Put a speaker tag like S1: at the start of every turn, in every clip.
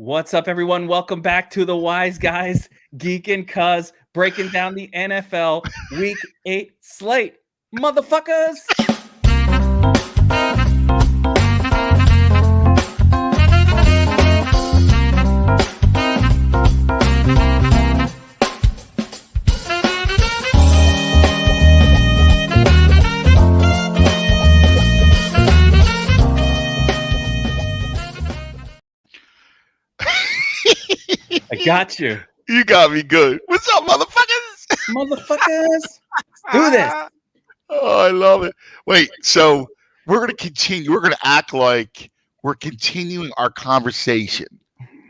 S1: What's up, everyone? Welcome back to the WiseGuys, Geek and Cuz, breaking down the NFL Week 8 slate. Motherfuckers! I got you.
S2: You got me good. What's up, motherfuckers?
S1: Motherfuckers! Do this.
S2: Oh, I love it. Wait, so we're going to continue. We're going to act like we're continuing our conversation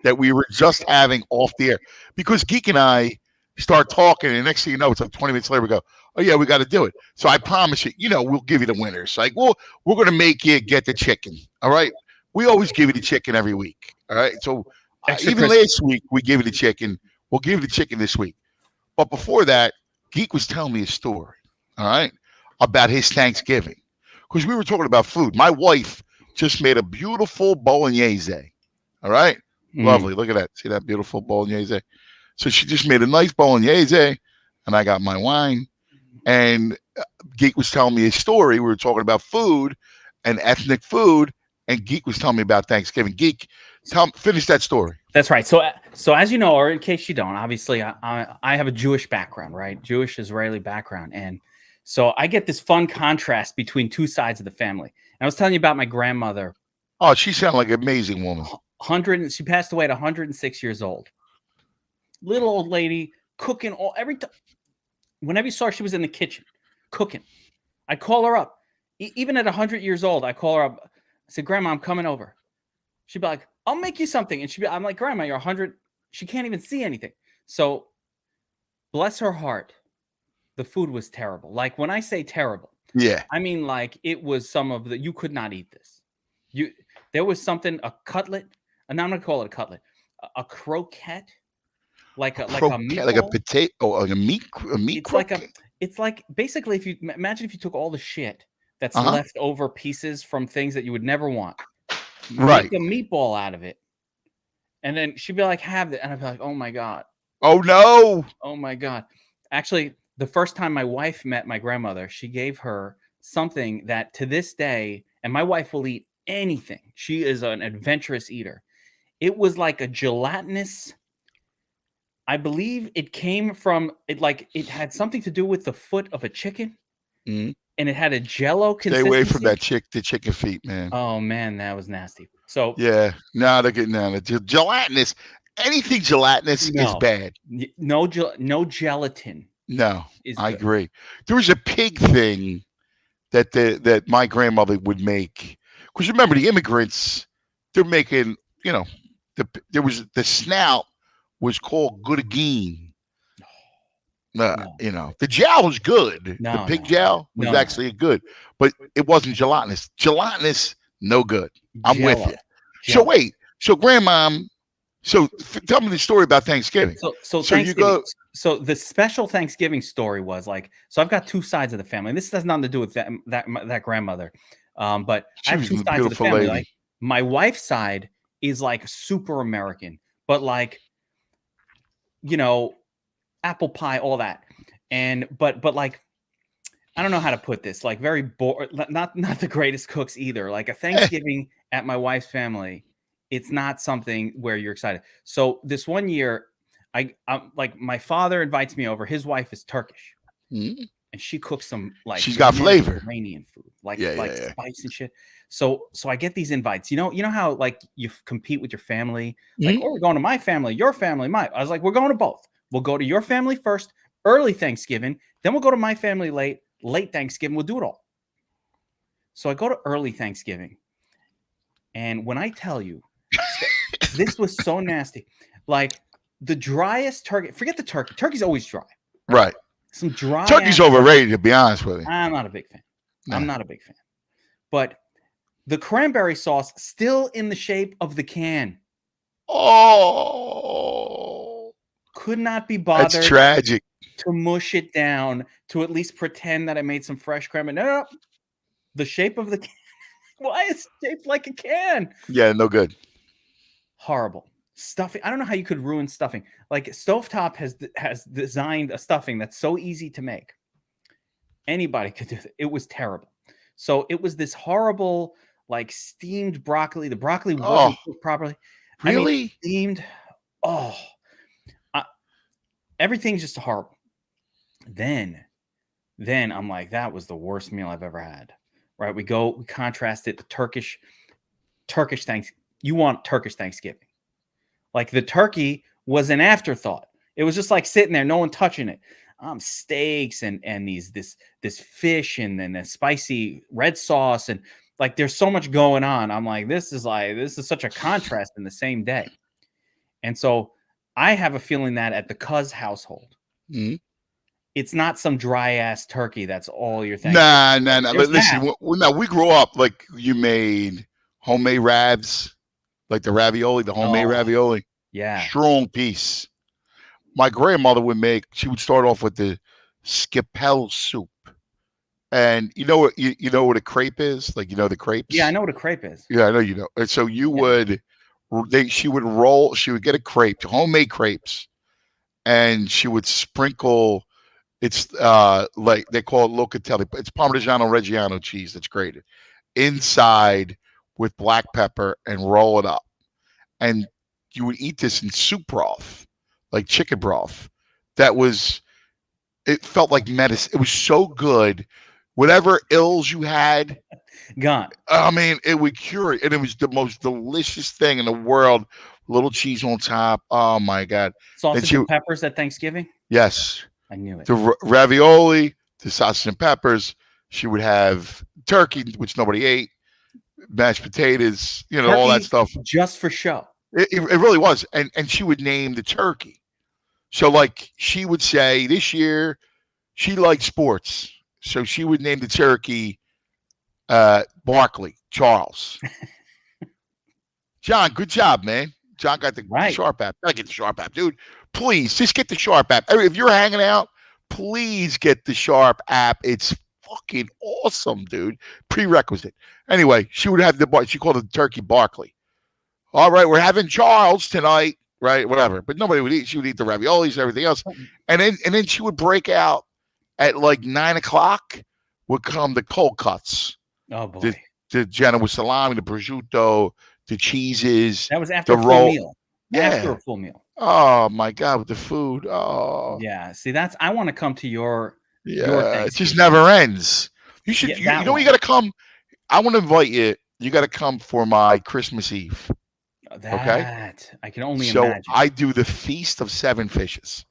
S2: that we were just having off the air. Because Geek and I start talking, and next thing you know, it's like 20 minutes later, we go, oh, yeah, we got to do it. So I promise you, we'll give you the winners. Like, we're going to make you get the chicken, all right? We always give you the chicken every week, all right? So even last week, we gave you the chicken. We'll give you the chicken this week. But before that, Geek was telling me a story, all right, about his Thanksgiving. Because we were talking about food. My wife just made a beautiful bolognese, all right? Lovely. Look at that. See that beautiful bolognese? So she just made a nice bolognese, and I got my wine. And Geek was telling me a story. We were talking about food and ethnic food, and Geek was telling me about Thanksgiving. Geek, finish that story.
S1: That's right. So as you know, or in case you don't, obviously I have a Jewish background, right? Jewish Israeli background. And so I get this fun contrast between two sides of the family. And I was telling you about my grandmother.
S2: Oh, she sounded like an amazing woman.
S1: She passed away at 106 years old. Little old lady cooking every time. Whenever you saw her, she was in the kitchen cooking. I call her up. Even at 100 years old, I call her up. I said, Grandma, I'm coming over. She'd be like, I'll make you something. And I'm like, Grandma, you're 100. She can't even see anything. So bless her heart. The food was terrible. Like when I say terrible,
S2: yeah,
S1: I mean like it was you could not eat this. There was something, a cutlet, and I'm going to call it a cutlet, a croquette, like a meatball.
S2: Like a potato, like a meat croquette.
S1: It's like basically if you took all the shit that's left over pieces from things that you would never want.
S2: Right.
S1: Make a meatball out of it. And then she'd be like, have it. And I'd be like, oh my God.
S2: Oh no.
S1: Oh my God. Actually, the first time my wife met my grandmother, she gave her something that to this day, and my wife will eat anything. She is an adventurous eater. It was like a gelatinous, I believe it came from it had something to do with the foot of a chicken.
S2: Mm-hmm.
S1: And it had a Jello consistency.
S2: Stay away from that the chicken feet, man.
S1: Oh man, that was nasty. So
S2: yeah, the gelatinous. Anything gelatinous is bad.
S1: No gelatin.
S2: No, I agree. There was a pig thing that my grandmother would make. Because remember, the immigrants, they're making. There was the snout was called goudagine.
S1: No.
S2: The jowl was good.
S1: No,
S2: the pig jowl was actually good, but it wasn't gelatinous. Gelatinous, no good. I'm with you. So wait, so grandmom, tell me the story about Thanksgiving.
S1: So Thanksgiving. So the special Thanksgiving story was so I've got two sides of the family. And this has nothing to do with that grandmother, but I have two sides of the family. Like my wife's side is like super American, but like, apple pie, all that. And but like I don't know how to put this, like very not the greatest cooks either. Like a Thanksgiving at my wife's family, it's not something where you're excited. So this one year, I'm like my father invites me over. His wife is Turkish, and she cooks some like
S2: she's got flavor,
S1: Iranian food, like spice and shit. So I get these invites. You know how like you compete with your family, like we're going to my family, your family, my. I was like, we're going to both. We'll go to your family first, early Thanksgiving. Then we'll go to my family late Thanksgiving. We'll do it all. So I go to early Thanksgiving. And when I tell you, this was so nasty. Like the driest turkey. Forget the turkey. Turkey's always dry.
S2: Right.
S1: Some dry.
S2: Turkey's overrated, to be honest with you.
S1: I'm not a big fan. No. I'm not a big fan. But the cranberry sauce still in the shape of the can.
S2: Oh.
S1: Could not be bothered.
S2: That's tragic.
S1: To mush it down, to at least pretend that I made some fresh cranberry. No. The shape of the can. Why is it shaped like a can?
S2: Yeah, no good.
S1: Horrible. stuffing. I don't know how you could ruin stuffing. Like Stovetop has designed a stuffing that's so easy to make. Anybody could do it. It was terrible. So it was this horrible, like steamed broccoli. The broccoli wasn't cooked properly.
S2: Really?
S1: I mean, steamed. Oh, everything's just horrible. Then I'm like, that was the worst meal I've ever had. Right? We contrast it to Turkish Thanksgiving. You want Turkish Thanksgiving. Like the turkey was an afterthought. It was just like sitting there, no one touching it. Steaks and this fish and then the spicy red sauce and like there's so much going on. I'm like, this is such a contrast in the same day. And so I have a feeling that at the Cuz household, it's not some dry ass turkey. That's all you're thinking.
S2: Nah. Listen, we grew up like you made homemade ravs, like the ravioli, the homemade ravioli.
S1: Yeah.
S2: Strong piece. My grandmother she would start off with the skipel soup. And you know what a crepe is? Like, the crepes?
S1: Yeah, I know what a crepe is.
S2: Yeah, I know you know. And so she would get a crepe, homemade crepes, and she would sprinkle, it's like they call it locatelli, but it's Parmigiano Reggiano cheese that's grated inside with black pepper and roll it up. And you would eat this in soup broth, like chicken broth. It felt like medicine. It was so good. Whatever ills you had,
S1: gone.
S2: I mean, it would cure it. And it was the most delicious thing in the world. Little cheese on top. Oh, my God.
S1: Sausage and peppers at Thanksgiving?
S2: Yes.
S1: I knew it.
S2: The ravioli, the sausage and peppers. She would have turkey, which nobody ate, mashed potatoes, turkey, all that stuff.
S1: Just for show.
S2: It really was. And she would name the turkey. So, like, she would say this year she liked sports. So she would name the turkey Barkley, Charles. John, good job, man. John got the Sharp app. Gotta get the Sharp app, dude. Please, just get the Sharp app. If you're hanging out, please get the Sharp app. It's fucking awesome, dude. Prerequisite. Anyway, she would have she called it the turkey Barkley. All right, we're having Charles tonight, right? Whatever. But nobody would eat. She would eat the raviolis and everything else. And then she would break out at like 9:00 would come the cold cuts.
S1: Oh boy.
S2: The Genoa salami, the prosciutto, the cheeses.
S1: That was after a full meal.
S2: Yeah.
S1: After a full meal.
S2: Oh my God, with the food. Oh.
S1: Yeah. See, I want to come to your
S2: it just never ends. You should you know you gotta come. I want to invite you. You gotta come for my Christmas Eve. Okay.
S1: I can only imagine.
S2: So I do the Feast of Seven Fishes.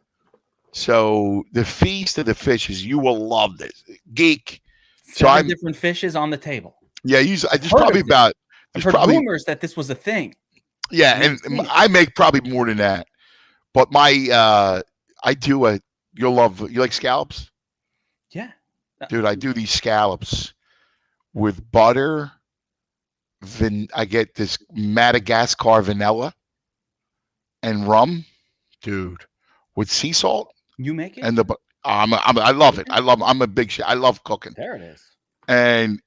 S2: So the Feast of the Fishes, you will love this. Geek.
S1: Seven different fishes on the table.
S2: Yeah,
S1: I've heard rumors that this was a thing.
S2: Yeah, and I make probably more than that. But you like scallops?
S1: Yeah.
S2: Dude, I do these scallops with butter. I get this Madagascar vanilla and rum, dude, with sea salt.
S1: You make it?
S2: And I love it. I'm a big shit. I love cooking.
S1: There it is.
S2: And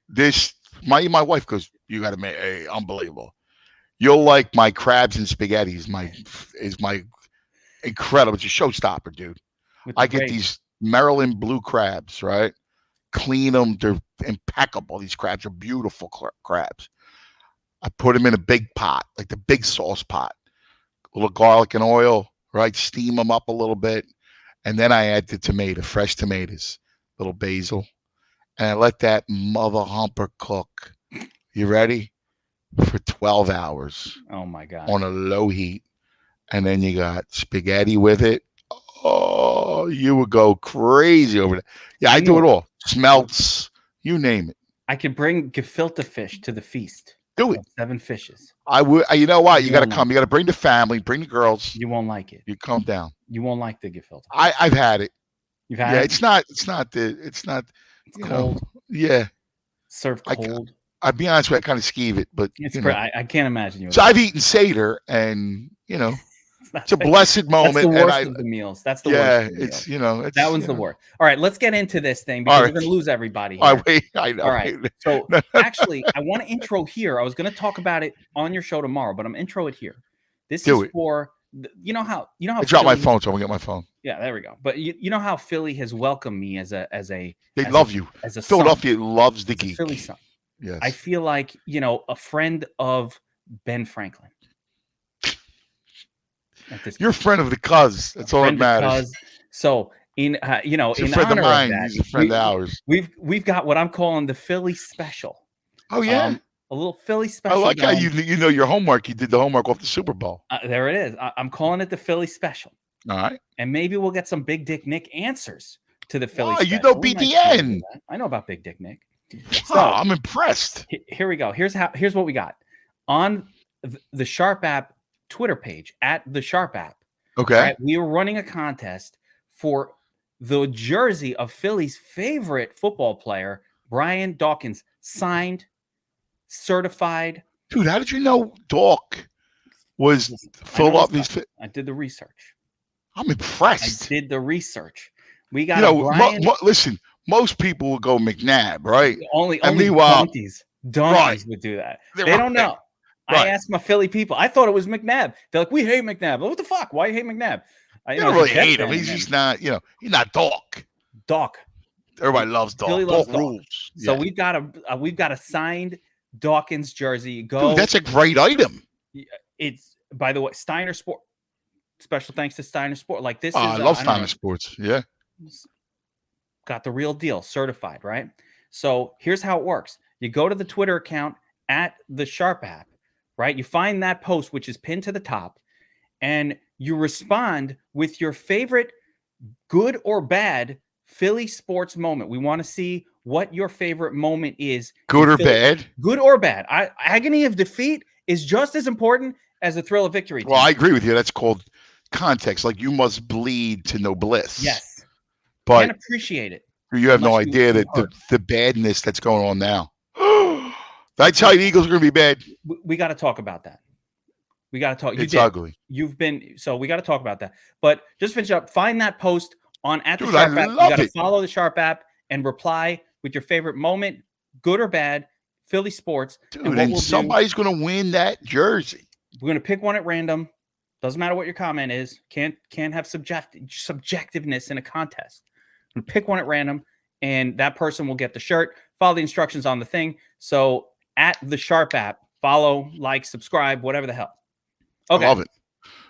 S2: my wife goes, you got to make unbelievable. You'll like my crabs and spaghetti is my incredible. It's a showstopper, dude. I get these Maryland blue crabs, right? Clean them. They're impeccable. These crabs are beautiful crabs. I put them in a big pot, like the big sauce pot. A little garlic and oil, right? Steam them up a little bit. And then I add the fresh tomatoes, little basil. And I let that mother humper cook. You ready? For 12 hours.
S1: Oh, my God.
S2: On a low heat. And then you got spaghetti with it. Oh, you would go crazy over that. Yeah, I do it all. Smelts, you name it.
S1: I could bring gefilte fish to the feast.
S2: Do it.
S1: 7 fishes.
S2: I would. You know what? You got to come. You got to bring the family, bring the girls.
S1: You won't like it.
S2: You come down.
S1: You won't like the gefilte.
S2: I've had it.
S1: You've had it?
S2: It's
S1: cold.
S2: Yeah.
S1: Served cold.
S2: I'll be honest with you, I kind of skeeve it, but
S1: I can't imagine you.
S2: So I've eaten Seder, and it's a blessed moment.
S1: That's the worst of the meals. That's the worst.
S2: Yeah, it's
S1: that one's the worst. All right, let's get into this thing because we're going to lose everybody here.
S2: All right, wait, I know.
S1: All right. So actually, I want to intro here. I was going to talk about it on your show tomorrow, but I'm intro it here. This
S2: Do
S1: is
S2: it.
S1: for you know how
S2: I dropped my
S1: Philly-
S2: phone, so I'm gonna get my phone.
S1: Yeah, there we go. But you know how Philly has welcomed me as
S2: They
S1: as
S2: love
S1: a,
S2: you.
S1: as a son,
S2: Philadelphia loves the
S1: as a Philly
S2: Geek.
S1: son.
S2: Yes.
S1: I feel like, a friend of Ben Franklin. At this
S2: You're a friend of the cuz. That's all that matters.
S1: So in
S2: He's a
S1: in
S2: friend of
S1: honor of
S2: mine.
S1: that,
S2: He's a friend of ours.
S1: we've got what I'm calling the Philly special.
S2: Oh yeah.
S1: A little Philly
S2: I
S1: special.
S2: like how
S1: going.
S2: you know your homework. You did the homework off the Super Bowl.
S1: There it is. I'm calling it the Philly special.
S2: All right.
S1: And maybe we'll get some Big Dick Nick answers to the Philly
S2: Oh,
S1: special.
S2: you know
S1: We might see a bit of
S2: BDN.
S1: that. I know about Big Dick Nick.
S2: So I'm impressed.
S1: Here we go. Here's what we got on the Sharp app Twitter page at the Sharp app.
S2: Okay.
S1: Right, we are running a contest for the jersey of Philly's favorite football player, Brian Dawkins, signed, certified.
S2: Dude, how did you know Dawk was Philadelphia's?
S1: I did the research.
S2: I'm impressed.
S1: I did the research. We got Brian.
S2: Listen, most people will go McNabb, right?
S1: Only
S2: meanwhile,
S1: donkeys would do that. They don't know. Right. I asked my Philly people. I thought it was McNabb. They're like, we hate McNabb. What the fuck? Why you hate McNabb?
S2: I don't really hate him. He's just not, he's not Dawk.
S1: Dawk.
S2: Everybody loves Dawk.
S1: Philly loves
S2: Dawk rules.
S1: So we've got a signed Dawkins jersey.
S2: Dude, that's a great item.
S1: It's, by the way, Steiner Sport. Special thanks to Steiner Sport. Like this
S2: I love Steiner Sports. Yeah.
S1: Got the real deal, certified, right? So here's how it works. You go to the Twitter account at the Sharp app, right? You find that post, which is pinned to the top, and you respond with your favorite good or bad Philly sports moment. We want to see what your favorite moment is.
S2: Good or bad?
S1: Good or bad. Agony of defeat is just as important as the thrill of victory.
S2: Well, I agree with you. That's called context. Like, you must bleed to know bliss.
S1: Yes.
S2: But
S1: can't appreciate it.
S2: You have no idea that the badness that's going on now. Did I tell you the Eagles are going to be bad?
S1: We got to talk about that. We got to talk.
S2: It's ugly.
S1: So we got to talk about that. But just finish up. Find that post on at the Sharp app. You got to follow the Sharp app and reply with your favorite moment, good or bad, Philly sports.
S2: Dude, and somebody's going to win that jersey.
S1: We're going to pick one at random. Doesn't matter what your comment is. Can't have subjectiveness in a contest. We're going to pick one at random, and that person will get the shirt. Follow the instructions on the thing. So at the Sharp app, follow, like, subscribe, whatever the hell. Okay.
S2: I love it.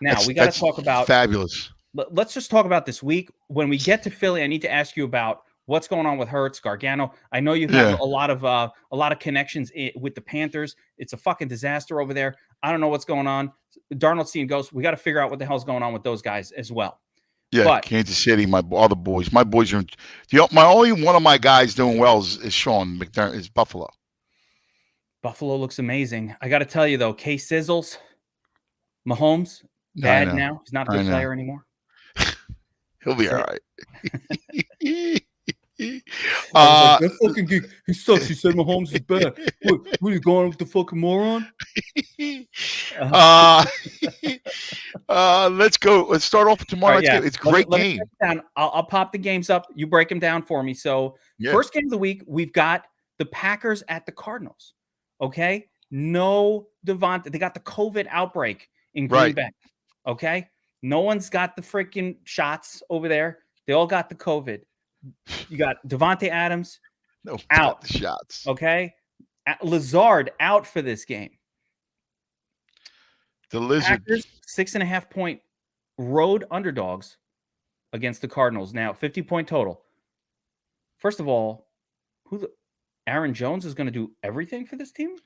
S1: Now we got to talk about
S2: fabulous.
S1: Let's just talk about this week. When we get to Philly, I need to ask you about what's going on with Hurts, Gargano. I know you have a lot of connections with the Panthers. It's a fucking disaster over there. I don't know what's going on. Darnold's seeing ghosts. We got to figure out what the hell's going on with those guys as well.
S2: Yeah, but Kansas City, all the boys. My boys are. My only one of my guys doing well is Sean McDermott. Is Buffalo.
S1: Buffalo looks amazing. I got to tell you though, K Sizzles, Mahomes, bad now. He's not a good player anymore.
S2: He'll be all right.
S1: That fucking Geek, he sucks. He said Mahomes is bad. What are you going with the fucking moron?
S2: Let's go. Let's start off tomorrow. Right, it's a great game.
S1: I'll pop the games up. You break them down for me. So first game of the week, we've got the Packers at the Cardinals. Okay. No Devontae. They got the COVID outbreak in Green Bay. Okay. No one's got the freaking shots over there. They all got the COVID. You got Devontae Adams out.
S2: The shots.
S1: Okay. Lazard out for this game.
S2: The Lizard.
S1: Packers, 6.5 point road underdogs against the Cardinals. Now, 50-point total. First of all, Aaron Jones is going to do everything for this team?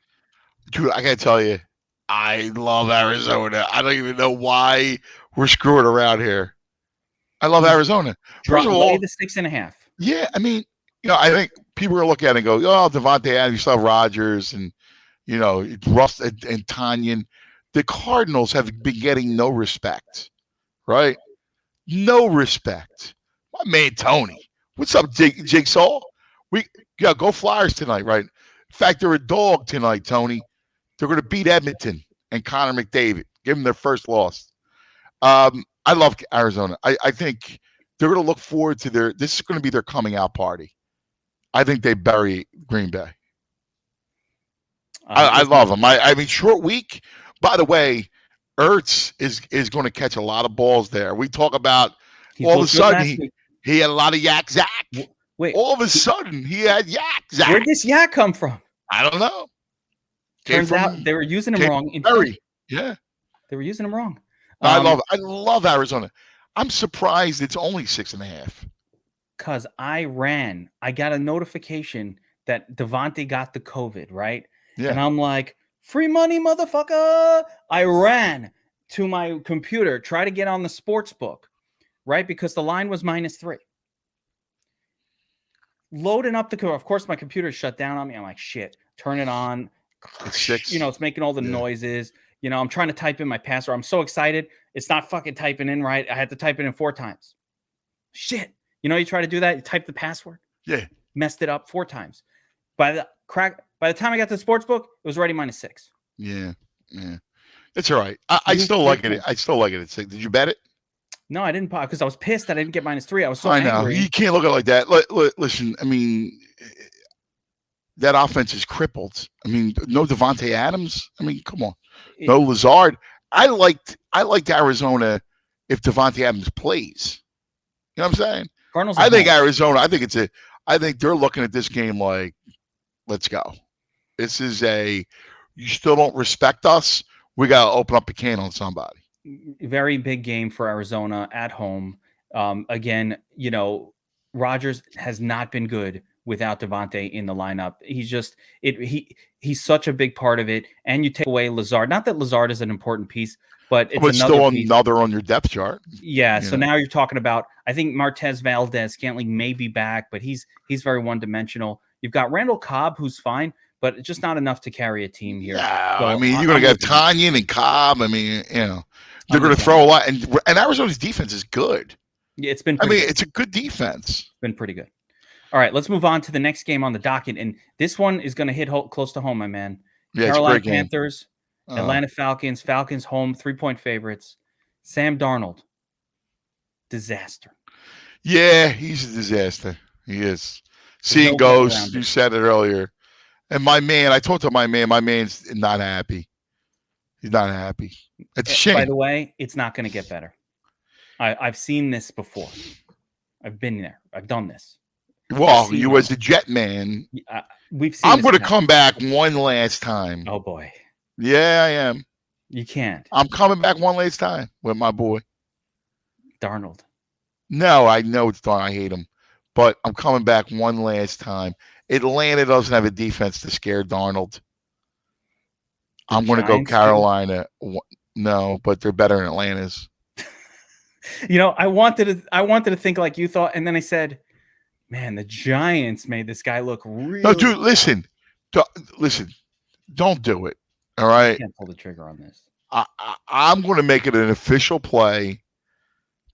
S2: Dude, I got to tell you, I love Arizona. I don't even know why we're screwing around here. I love Arizona.
S1: First of all, the 6.5.
S2: Yeah, I mean, I think people are going to look at it and go, oh, Devontae Adams, you still have Rodgers and, Russ and Tanyan. The Cardinals have been getting no respect, right? No respect. My man, Tony. What's up, Jigsaw? Go Flyers tonight, right? In fact, they're a dog tonight, Tony. They're going to beat Edmonton and Connor McDavid. Give them their first loss. I love Arizona. I think they're going to look forward to this is going to be their coming out party. I think they bury Green Bay. I love them. I mean, short week. By the way, Ertz is going to catch a lot of balls there. We talk about
S1: He's
S2: all of a
S1: looked good
S2: sudden
S1: last week.
S2: he had a lot of yak Zach.
S1: Wait,
S2: all of a sudden he had yak Zach.
S1: Where'd this yak come from?
S2: I don't know.
S1: Turns out they were using him wrong.
S2: Yeah,
S1: they were using him wrong.
S2: I love Arizona. I'm surprised it's only 6.5.
S1: Because I got a notification that Devontae got the COVID, right?
S2: Yeah.
S1: And I'm like, free money, motherfucker. I ran to my computer, try to get on the sports book, right? Because the line was -3. Loading up of course, my computer shut down on me. I'm like, shit, turn it on.
S2: It's 6.
S1: It's making all the noises. I'm trying to type in my password. I'm so excited. It's not fucking typing in right. I had to type it in 4 times. Shit. You try to do that. You type the password.
S2: Yeah.
S1: Messed it up 4 times. By the time I got to the sports book, it was already -6.
S2: Yeah. It's all right. I still like it. I still like it at 6. Did you bet it?
S1: No, I didn't because I was pissed that I didn't get -3. I was so
S2: I know.
S1: angry.
S2: You can't look at it like that. Listen, I mean, that offense is crippled. I mean, no Devontae Adams. I mean, come on. No Lazard. I liked Arizona if Devontae Adams plays. You know what I'm saying?
S1: Cardinals.
S2: I think Arizona. I think they're looking at this game like, let's go. This is you still don't respect us. We got to open up a can on somebody.
S1: Very big game for Arizona at home. Again, Rodgers has not been good without Devontae in the lineup. He's just he's such a big part of it. And you take away Lazard. Not that Lazard is an important piece, but it's
S2: another on your depth chart.
S1: Yeah. So now you're talking about, I think Martez Valdez-Scantling may be back, but he's very one-dimensional. You've got Randall Cobb, who's fine, but just not enough to carry a team here.
S2: No, so I mean, you're going to get Tanyan and Cobb. I mean, they're going to throw a lot. And Arizona's defense is good.
S1: Yeah, it's been.
S2: It's a good defense.
S1: It's been pretty good. All right, let's move on to the next game on the docket, and this one is going to hit close to home, my man.
S2: Yeah,
S1: Carolina Panthers, Atlanta Falcons. Falcons home, 3-point favorites. Sam Darnold, disaster.
S2: Yeah, he's a disaster. He is. Seeing ghosts. You said it earlier. And my man, I talked to my man. My man's not happy. He's not happy. It's a shame.
S1: By the way, it's not going to get better. I've seen this before. I've been there. I've done this.
S2: Well, you as a Jet man,
S1: we've seen.
S2: I'm going to come back one last time.
S1: Oh boy.
S2: Yeah, I am.
S1: You can't.
S2: I'm coming back one last time with my boy
S1: Darnold.
S2: No, I know it's Darnold. I hate him, but I'm coming back one last time. Atlanta doesn't have a defense to scare Darnold. I'm going to go Carolina. No, but they're better than Atlanta's.
S1: I wanted to think like you thought, and then I said, "Man, the Giants made this guy look really."
S2: No, dude, listen, don't do it. All right,
S1: I can't pull the trigger on this.
S2: I'm going to make it an official play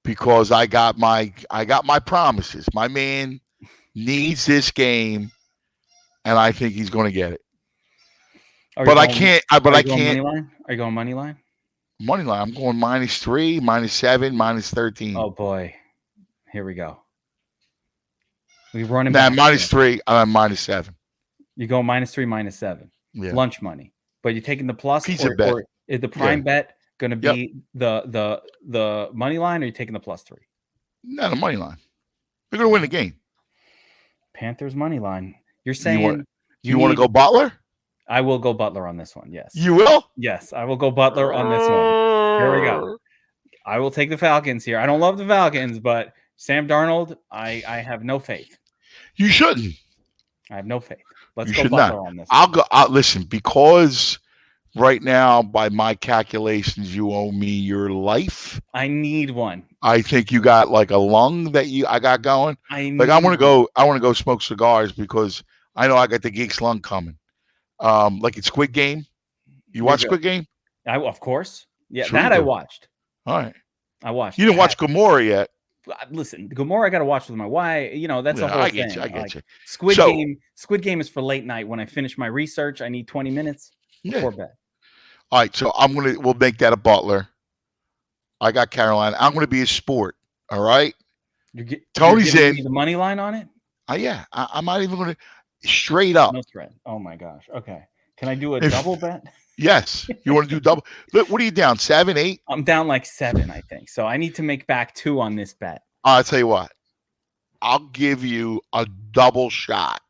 S2: because I got my promises. My man needs this game, and I think he's going to get it. But I can't. Are
S1: you going money line?
S2: Money line. I'm going -3, -7, -13.
S1: Oh boy, here we go. We run him.
S2: -3. I'm -7.
S1: You go -3, -7.
S2: Yeah.
S1: Lunch money, but you're taking the plus.
S2: Bet.
S1: Or is the prime bet going to be the money line, or are you taking the +3?
S2: No, the money line. They're going to win the game.
S1: Panthers money line. You're saying
S2: you want to go Butler?
S1: I will go Butler on this one. Yes.
S2: You will?
S1: Yes, I will go Butler on this one. Here we go. I will take the Falcons here. I don't love the Falcons, but Sam Darnold, I have no faith.
S2: You shouldn't.
S1: I have no faith. Let's go Butler on this.
S2: I'll listen, because right now, by my calculations, you owe me your life.
S1: I need one.
S2: I think you got like a lung that I got going. I want to go smoke cigars because I know I got the Geek's lung coming. Like it's Squid Game. You watch Squid Game?
S1: Of course. Yeah,
S2: sure
S1: I watched.
S2: All right.
S1: I watched.
S2: You didn't watch Gomorrah yet.
S1: Listen, Gomorrah I got to watch with my wife. That's a whole thing.
S2: I get you.
S1: Squid Game is for late night. When I finish my research, I need 20 minutes before bed.
S2: All right, so we'll make that a Butler. I got Carolina. I'm going to be a sport. All right. Tony's in.
S1: The money line on it?
S2: Yeah. I'm not even going to straight up.
S1: No threat. Oh my gosh. Okay. Can I do a double bet?
S2: Yes. You want to do double? Look, what are you down? 7, 8?
S1: I'm down like 7, I think. So I need to make back 2 on this bet.
S2: I'll tell you what. I'll give you a double shot.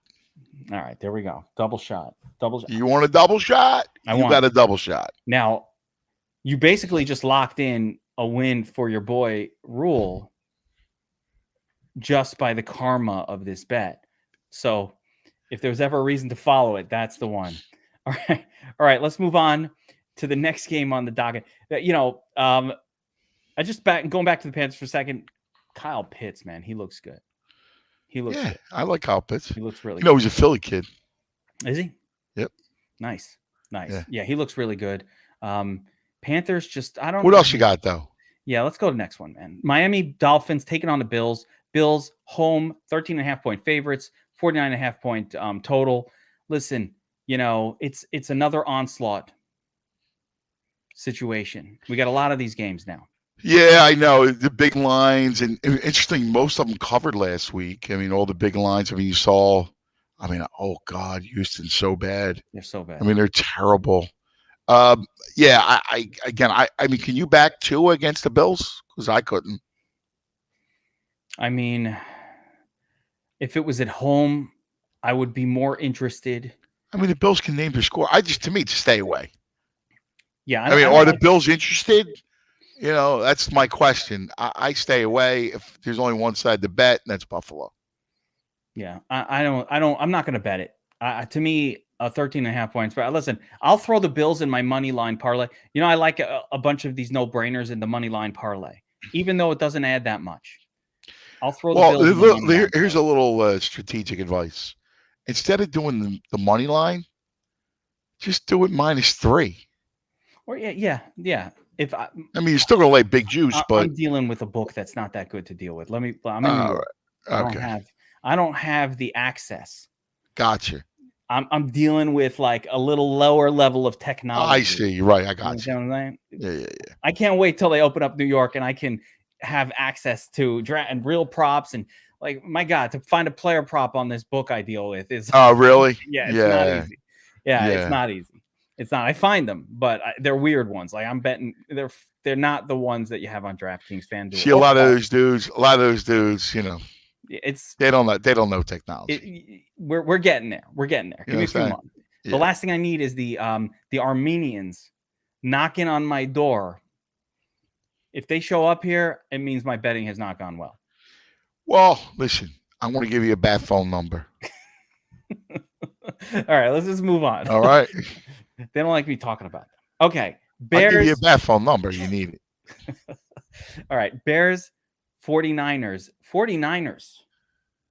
S1: All right, there we go. Double shot. Double shot.
S2: You want a double shot? You got a double shot.
S1: Now, you basically just locked in a win for your boy Rule just by the karma of this bet. So if there's ever a reason to follow it, that's the one. All right. Let's move on to the next game on the docket. I just going back to the Panthers for a second. Kyle Pitts, man, he looks good. Good.
S2: I like Kyle Pitts.
S1: He looks really good.
S2: He's a Philly kid.
S1: Is he?
S2: Yep.
S1: Nice. Yeah, he looks really good. Panthers just, I don't
S2: What
S1: know.
S2: else you got, though?
S1: Yeah, let's go to the next one, man. Miami Dolphins taking on the Bills. Bills home, 13.5-point favorites, 49.5-point total. Listen, it's another onslaught situation. We got a lot of these games now.
S2: Yeah, I know. The big lines, and interesting, most of them covered last week. I mean, all the big lines. I mean, you saw, oh, God, Houston's so bad.
S1: They're so bad.
S2: I mean, they're terrible. Yeah, I mean, can you back 2 against the Bills? Because I couldn't.
S1: I mean, if it was at home, I would be more interested.
S2: I mean, the Bills can name their score. To me, to stay away.
S1: Yeah.
S2: Are the Bills interested? That's my question. I stay away if there's only one side to bet, and that's Buffalo.
S1: Yeah, I'm not going to bet it. To me, 13.5 points. But listen, I'll throw the Bills in my money line parlay. I like a bunch of these no-brainers in the money line parlay, even though it doesn't add that much. I'll throw the Bills.
S2: Well, here's a little strategic advice. Instead of doing the money line, just do it -3. Or
S1: yeah.
S2: You're still gonna lay big juice, but
S1: I'm dealing with a book that's not that good to deal with. I'm in New York.
S2: Okay.
S1: I don't have the access.
S2: Gotcha.
S1: I'm dealing with like a little lower level of technology.
S2: I see. You're right. I got you.
S1: Know what I'm saying?
S2: Yeah.
S1: I can't wait till they open up New York and I can have access to draft and real props and like my God, to find a player prop on this book I deal with is.
S2: Oh, really?
S1: Yeah. It's not easy. Yeah, it's not easy. It's not. I find them, but they're weird ones. Like I'm betting they're not the ones that you have on DraftKings, FanDuel.
S2: See, a lot of those dudes, they don't know technology.
S1: We're getting there. Give me a few months. Yeah. The last thing I need is the Armenians knocking on my door. If they show up here, it means my betting has not gone well.
S2: Well, listen, I want to give you a bad phone number.
S1: All right, let's just move on.
S2: All right.
S1: They don't like me talking about them. Okay. Bears.
S2: I'll give you a bad phone number. You need it.
S1: All right. Bears, 49ers. 49ers.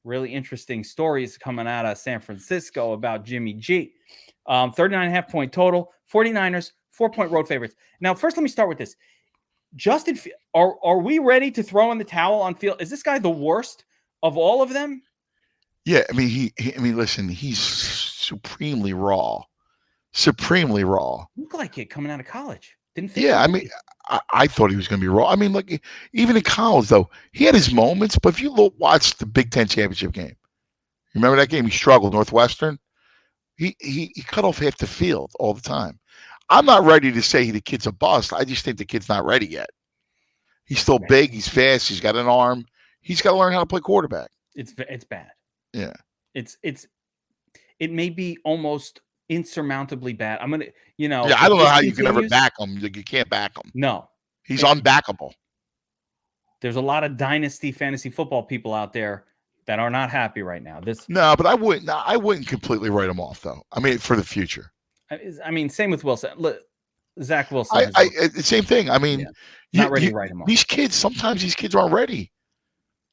S1: Really interesting stories coming out of San Francisco about Jimmy G. 39.5-point total. 49ers, 4-point road favorites. Now, first, let me start with this. Justin, are we ready to throw in the towel on Field? Is this guy the worst of all of them?
S2: Yeah, I mean, listen, he's supremely raw.
S1: Looked like it coming out of college. Didn't think.
S2: Yeah, I mean, I thought he was going to be raw. I mean, look, even in college though, he had his moments. But if you watch the Big Ten championship game, remember that game? He struggled. Northwestern. He cut off half the field all the time. I'm not ready to say the kid's a bust. I just think the kid's not ready yet. He's still big. He's fast. He's got an arm. He's got to learn how to play quarterback.
S1: It's bad.
S2: Yeah.
S1: It may be almost insurmountably bad. I'm gonna,
S2: Yeah, I don't know how you can ever back him. You can't back him.
S1: No.
S2: He's unbackable.
S1: There's a lot of dynasty fantasy football people out there that are not happy right now.
S2: No, but I wouldn't completely write him off though. I mean, for the future.
S1: I mean, same with Wilson. Look, Zach Wilson.
S2: Same thing. I mean,
S1: not ready to write him off.
S2: These kids, sometimes these kids aren't ready.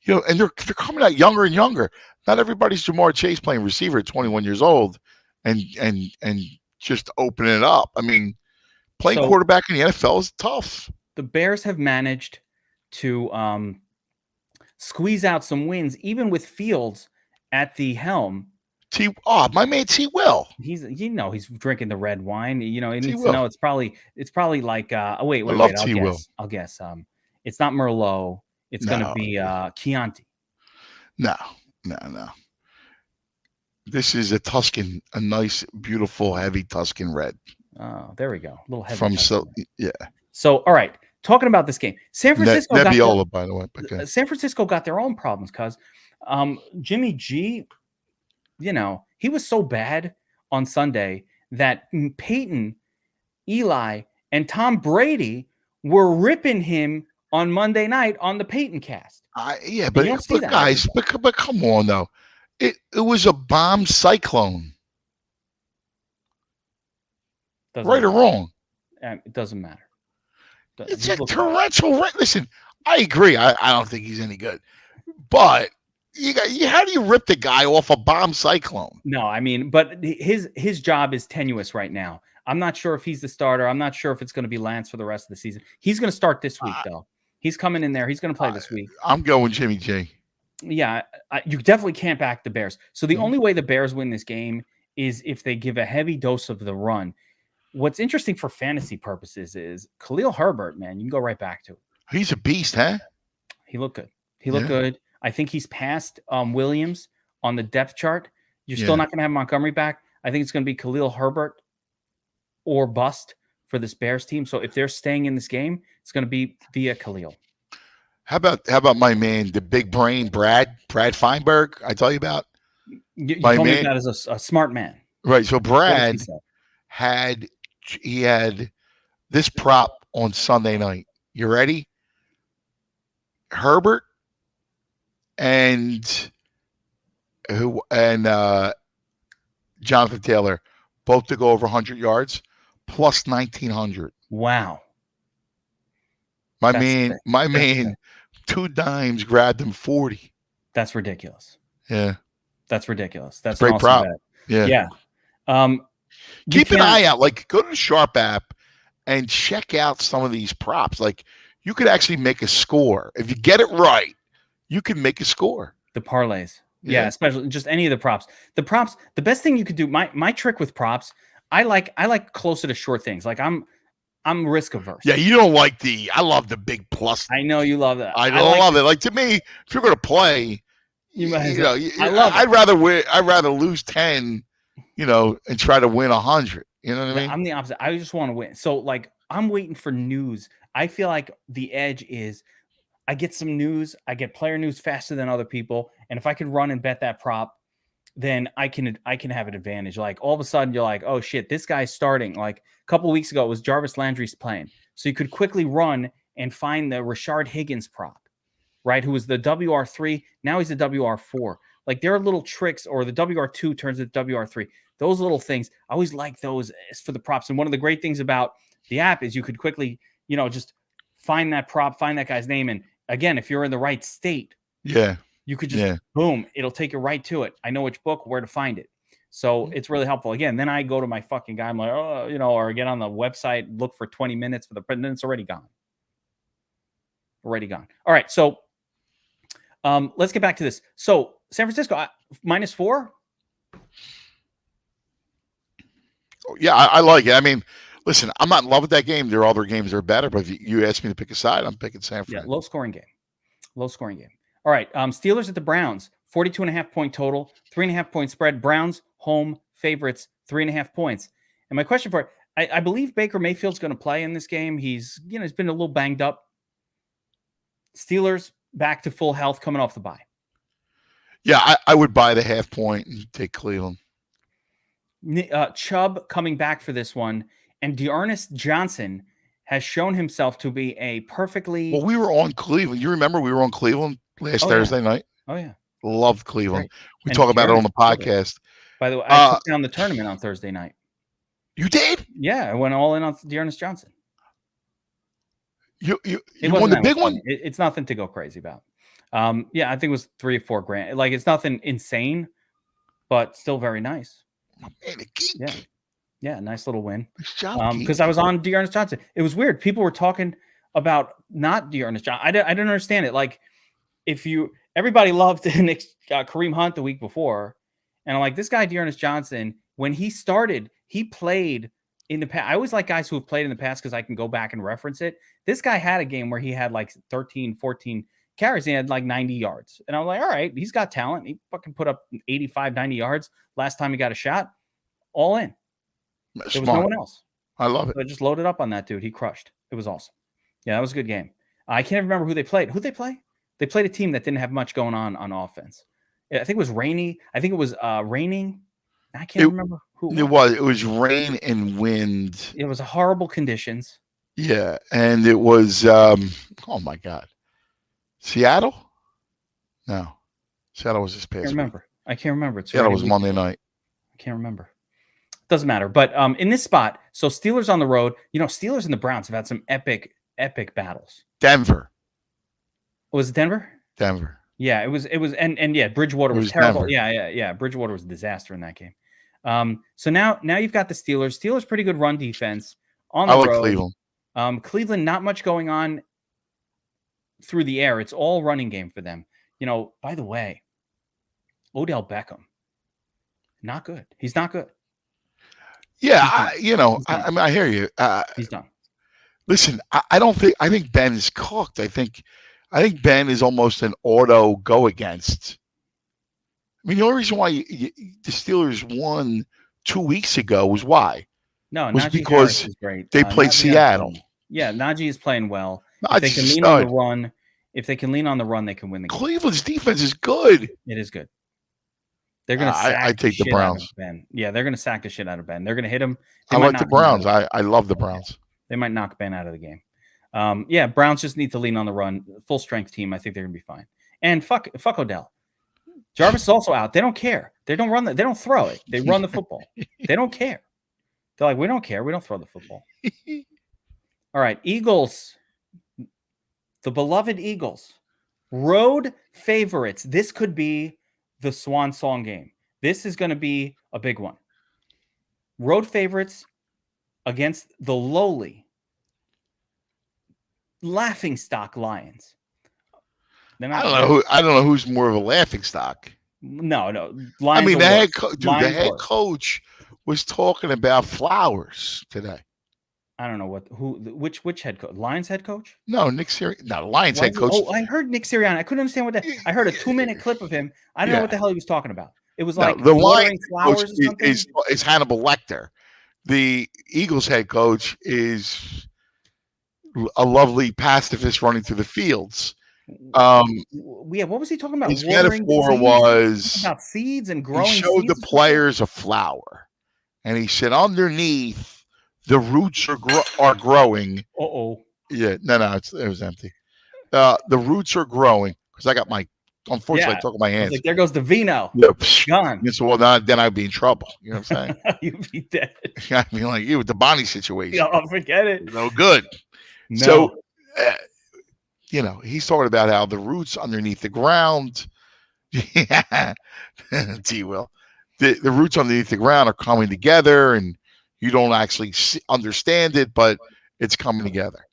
S2: And they're coming out younger and younger. Not everybody's Jamar Chase playing receiver at 21 years old and just opening it up. I mean, playing quarterback in the NFL is tough.
S1: The Bears have managed to squeeze out some wins, even with Fields at the helm.
S2: My man T. Will.
S1: He's drinking the red wine. He needs to know it's probably like wait. I'll guess. It's not Merlot. It's going to be Chianti.
S2: No. This is a Tuscan, a nice, beautiful, heavy Tuscan red.
S1: Oh, there we go. A little heavy.
S2: Yeah.
S1: So, all right. Talking about this game, San Francisco
S2: Nebbiolo, by the way. Okay.
S1: San Francisco got their own problems because Jimmy G, he was so bad on Sunday that Peyton, Eli, and Tom Brady were ripping him on Monday night on the Peyton cast.
S2: But guys, but come on though, it was a bomb cyclone. Right or wrong?
S1: It doesn't matter.
S2: It's a torrential rain. Listen, I agree. I don't think he's any good, but how do you rip the guy off a bomb cyclone?
S1: No, I mean, but his job is tenuous right now. I'm not sure if he's the starter. I'm not sure if it's going to be Lance for the rest of the season. He's going to start this week, though. He's coming in there. He's going to play this week.
S2: I'm going Jimmy G.
S1: Yeah, you definitely can't back the Bears. So the only way the Bears win this game is if they give a heavy dose of the run. What's interesting for fantasy purposes is Khalil Herbert, man. You can go right back to it.
S2: He's a beast, huh?
S1: He looked good. He looked good. I think he's passed Williams on the depth chart. You're still not going to have Montgomery back. I think it's going to be Khalil Herbert or bust for this Bears team. So if they're staying in this game, it's going to be via Khalil.
S2: How about my man, the big brain, Brad Feinberg? I tell you about.
S1: You told me that as a smart man,
S2: right? So Brad had this prop on Sunday night. You ready? Herbert and Jonathan Taylor both to go over 100 yards plus 1,900.
S1: Wow.
S2: My man, 2 dimes grabbed him 40.
S1: That's ridiculous.
S2: Yeah.
S1: That's ridiculous. That's
S2: great prop.
S1: Bet. Yeah.
S2: Keep an eye out. Like, go to the Sharp app and check out some of these props. Like, you could actually make a score. If you get it right, you can make a score.
S1: The parlays. Yeah, especially just any of the props. The props, the best thing you could do, my trick with props, I like closer to short things. Like I'm risk averse.
S2: Yeah, you don't like I love the big plus.
S1: I know you love that.
S2: I love it. Like, to me, if you're going to play, I'd rather lose 10, and try to win 100. You know what I mean?
S1: I'm the opposite. I just want to win. So, like, I'm waiting for news. I feel like the edge is I get some news. I get player news faster than other people. And if I could run and bet that prop, then I can have an advantage. Like, all of a sudden you're like, oh shit, this guy's starting. Like, a couple of weeks ago, it was Jarvis Landry's playing. So you could quickly run and find the Rashard Higgins prop, right? Who was the WR3. Now he's the WR4. Like, there are little tricks, or the WR2 turns into WR3. Those little things, I always like those for the props. And one of the great things about the app is you could quickly, just find that prop, find that guy's name. And again, if you're in the right state, you could just, boom, it'll take you right to it. I know which book, where to find it. So it's really helpful. Again, then I go to my fucking guy. I'm like, or get on the website, look for 20 minutes for and then it's already gone. Already gone. All right. So let's get back to this. So San Francisco, -4.
S2: Yeah, I like it. I mean, listen, I'm not in love with that game. There are other games that are better, but if you ask me to pick a side, I'm picking San Fran.
S1: Yeah, low scoring game. All right, Steelers at the Browns, 42.5 point total, 3.5 point spread. Browns home favorites, 3.5 points. And my question for it, I believe Baker Mayfield's going to play in this game. He's been a little banged up. Steelers back to full health coming off the bye.
S2: Yeah, I would buy the 0.5 point and take Cleveland.
S1: Chubb coming back for this one, and Dearness Johnson has shown himself to be a perfectly.
S2: Well, we were on Cleveland. You remember we were on Cleveland last Thursday night?
S1: Oh yeah,
S2: loved Cleveland. We talk about it on the podcast.
S1: By the way, I took down the tournament on Thursday night.
S2: You did?
S1: Yeah, I went all in on Dearness Johnson.
S2: You won the big one?
S1: It's nothing to go crazy about. Yeah, I think it was $3 or $4 grand. Like, it's nothing insane, but still very nice.
S2: Man, a geek.
S1: Yeah, nice little win.
S2: Nice job,
S1: because I was on Dearness Johnson. It was weird. People were talking about not Dearness Johnson. I didn't understand it. Like, everybody loved Kareem Hunt the week before, and I'm like, this guy Dearness Johnson, when he started, he played in the past. I always like guys who have played in the past because I can go back and reference it. This guy had a game where he had like 13, 14 carries. He had like 90 yards. And I was like, all right, he's got talent. He fucking put up 85, 90 yards last time he got a shot. All in.
S2: Smart.
S1: There was no one else.
S2: I love it.
S1: So I just loaded up on that dude. He crushed. It was awesome. Yeah, that was a good game. I can't remember who they played. Who'd they play? They played a team that didn't have much going on offense. I think it was rainy. I think it was raining. I can't remember who
S2: it was. It was rain and wind.
S1: It was horrible conditions.
S2: Yeah, and it was oh my God. Seattle? No. Seattle was this past week.
S1: I can't remember.
S2: Seattle was Monday night.
S1: I can't remember. Doesn't matter. But in this spot, so Steelers on the road, Steelers and the Browns have had some epic battles.
S2: Denver.
S1: Was it Denver?
S2: Denver.
S1: Yeah, it was and yeah, Bridgewater was terrible. Denver. Yeah. Bridgewater was a disaster in that game. So now you've got the Steelers. Steelers pretty good run defense on the road.
S2: Cleveland.
S1: Cleveland, not much going on through the air. It's all running game for them. By the way, Odell Beckham, not good. He's not good.
S2: Yeah, I hear you.
S1: He's done.
S2: Listen, I think Ben is cooked. I think Ben is almost an auto go against. I mean, the only reason why the Steelers won 2 weeks ago was why?
S1: No,
S2: was
S1: Najee
S2: because
S1: is great.
S2: They played Seattle.
S1: Yeah, Najee is playing well.
S2: If they can lean on the run,
S1: they can win the game.
S2: Cleveland's defense is good.
S1: It is good. They're going to sack
S2: I take the Browns.
S1: Ben. Yeah, they're going to sack the shit out of Ben. They're going to hit him.
S2: I like the Browns. I love the Browns.
S1: They might knock Ben out of the game. Yeah, Browns just need to lean on the run. Full strength team. I think they're going to be fine. And fuck Odell. Jarvis is also out. They don't care. They don't run. They don't throw it. They run the football. They don't care. They're like, we don't care. We don't throw the football. All right, Eagles. The beloved Eagles. Road favorites. This could be the swan song game. This is going to be a big one. Road favorites against the lowly laughingstock Lions.
S2: I don't know who's more of a laughingstock.
S1: No.
S2: Lions, I mean, the head coach was talking about Flowers today.
S1: I don't know which head coach? Lions head coach?
S2: No, Nick Sirianni. No, Lions head coach.
S1: Oh, I heard Nick Sirianni. I couldn't understand what that. I heard a 2-minute clip of him. I don't know what the hell he was talking about. It was like
S2: the Lions
S1: Flowers
S2: coach is Hannibal Lecter. The Eagles head coach is a lovely pacifist running through the fields.
S1: What was he talking about?
S2: His metaphor was
S1: about seeds and growing.
S2: He showed the players a flower, and he said, underneath the roots are growing. Yeah, no, it was empty. The roots are growing because I got unfortunately, I took my hands.
S1: Like, there goes the vino.
S2: Yeah,
S1: gone.
S2: So, well, then I'd be in trouble. You know what I'm saying?
S1: You'd be dead.
S2: I mean, like you with the Bonnie situation.
S1: No, forget it.
S2: No good.
S1: No.
S2: So, he's talking about how the roots underneath the ground. Yeah, T-Will. The roots underneath the ground are coming together, and you don't actually understand it, but it's coming together.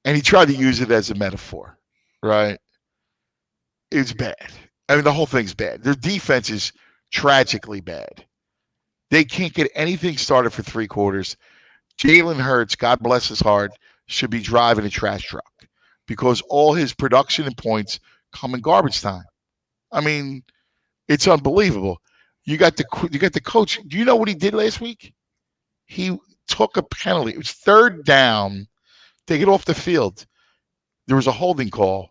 S2: And he tried to use it as a metaphor, right? It's bad. I mean, the whole thing's bad. Their defense is tragically bad. They can't get anything started for 3 quarters. Jalen Hurts, God bless his heart, should be driving a trash truck because all his production and points come in garbage time. I mean, it's unbelievable. You got the coach. Do you know what he did last week? He took a penalty. It was 3rd down. They get off the field. There was a holding call.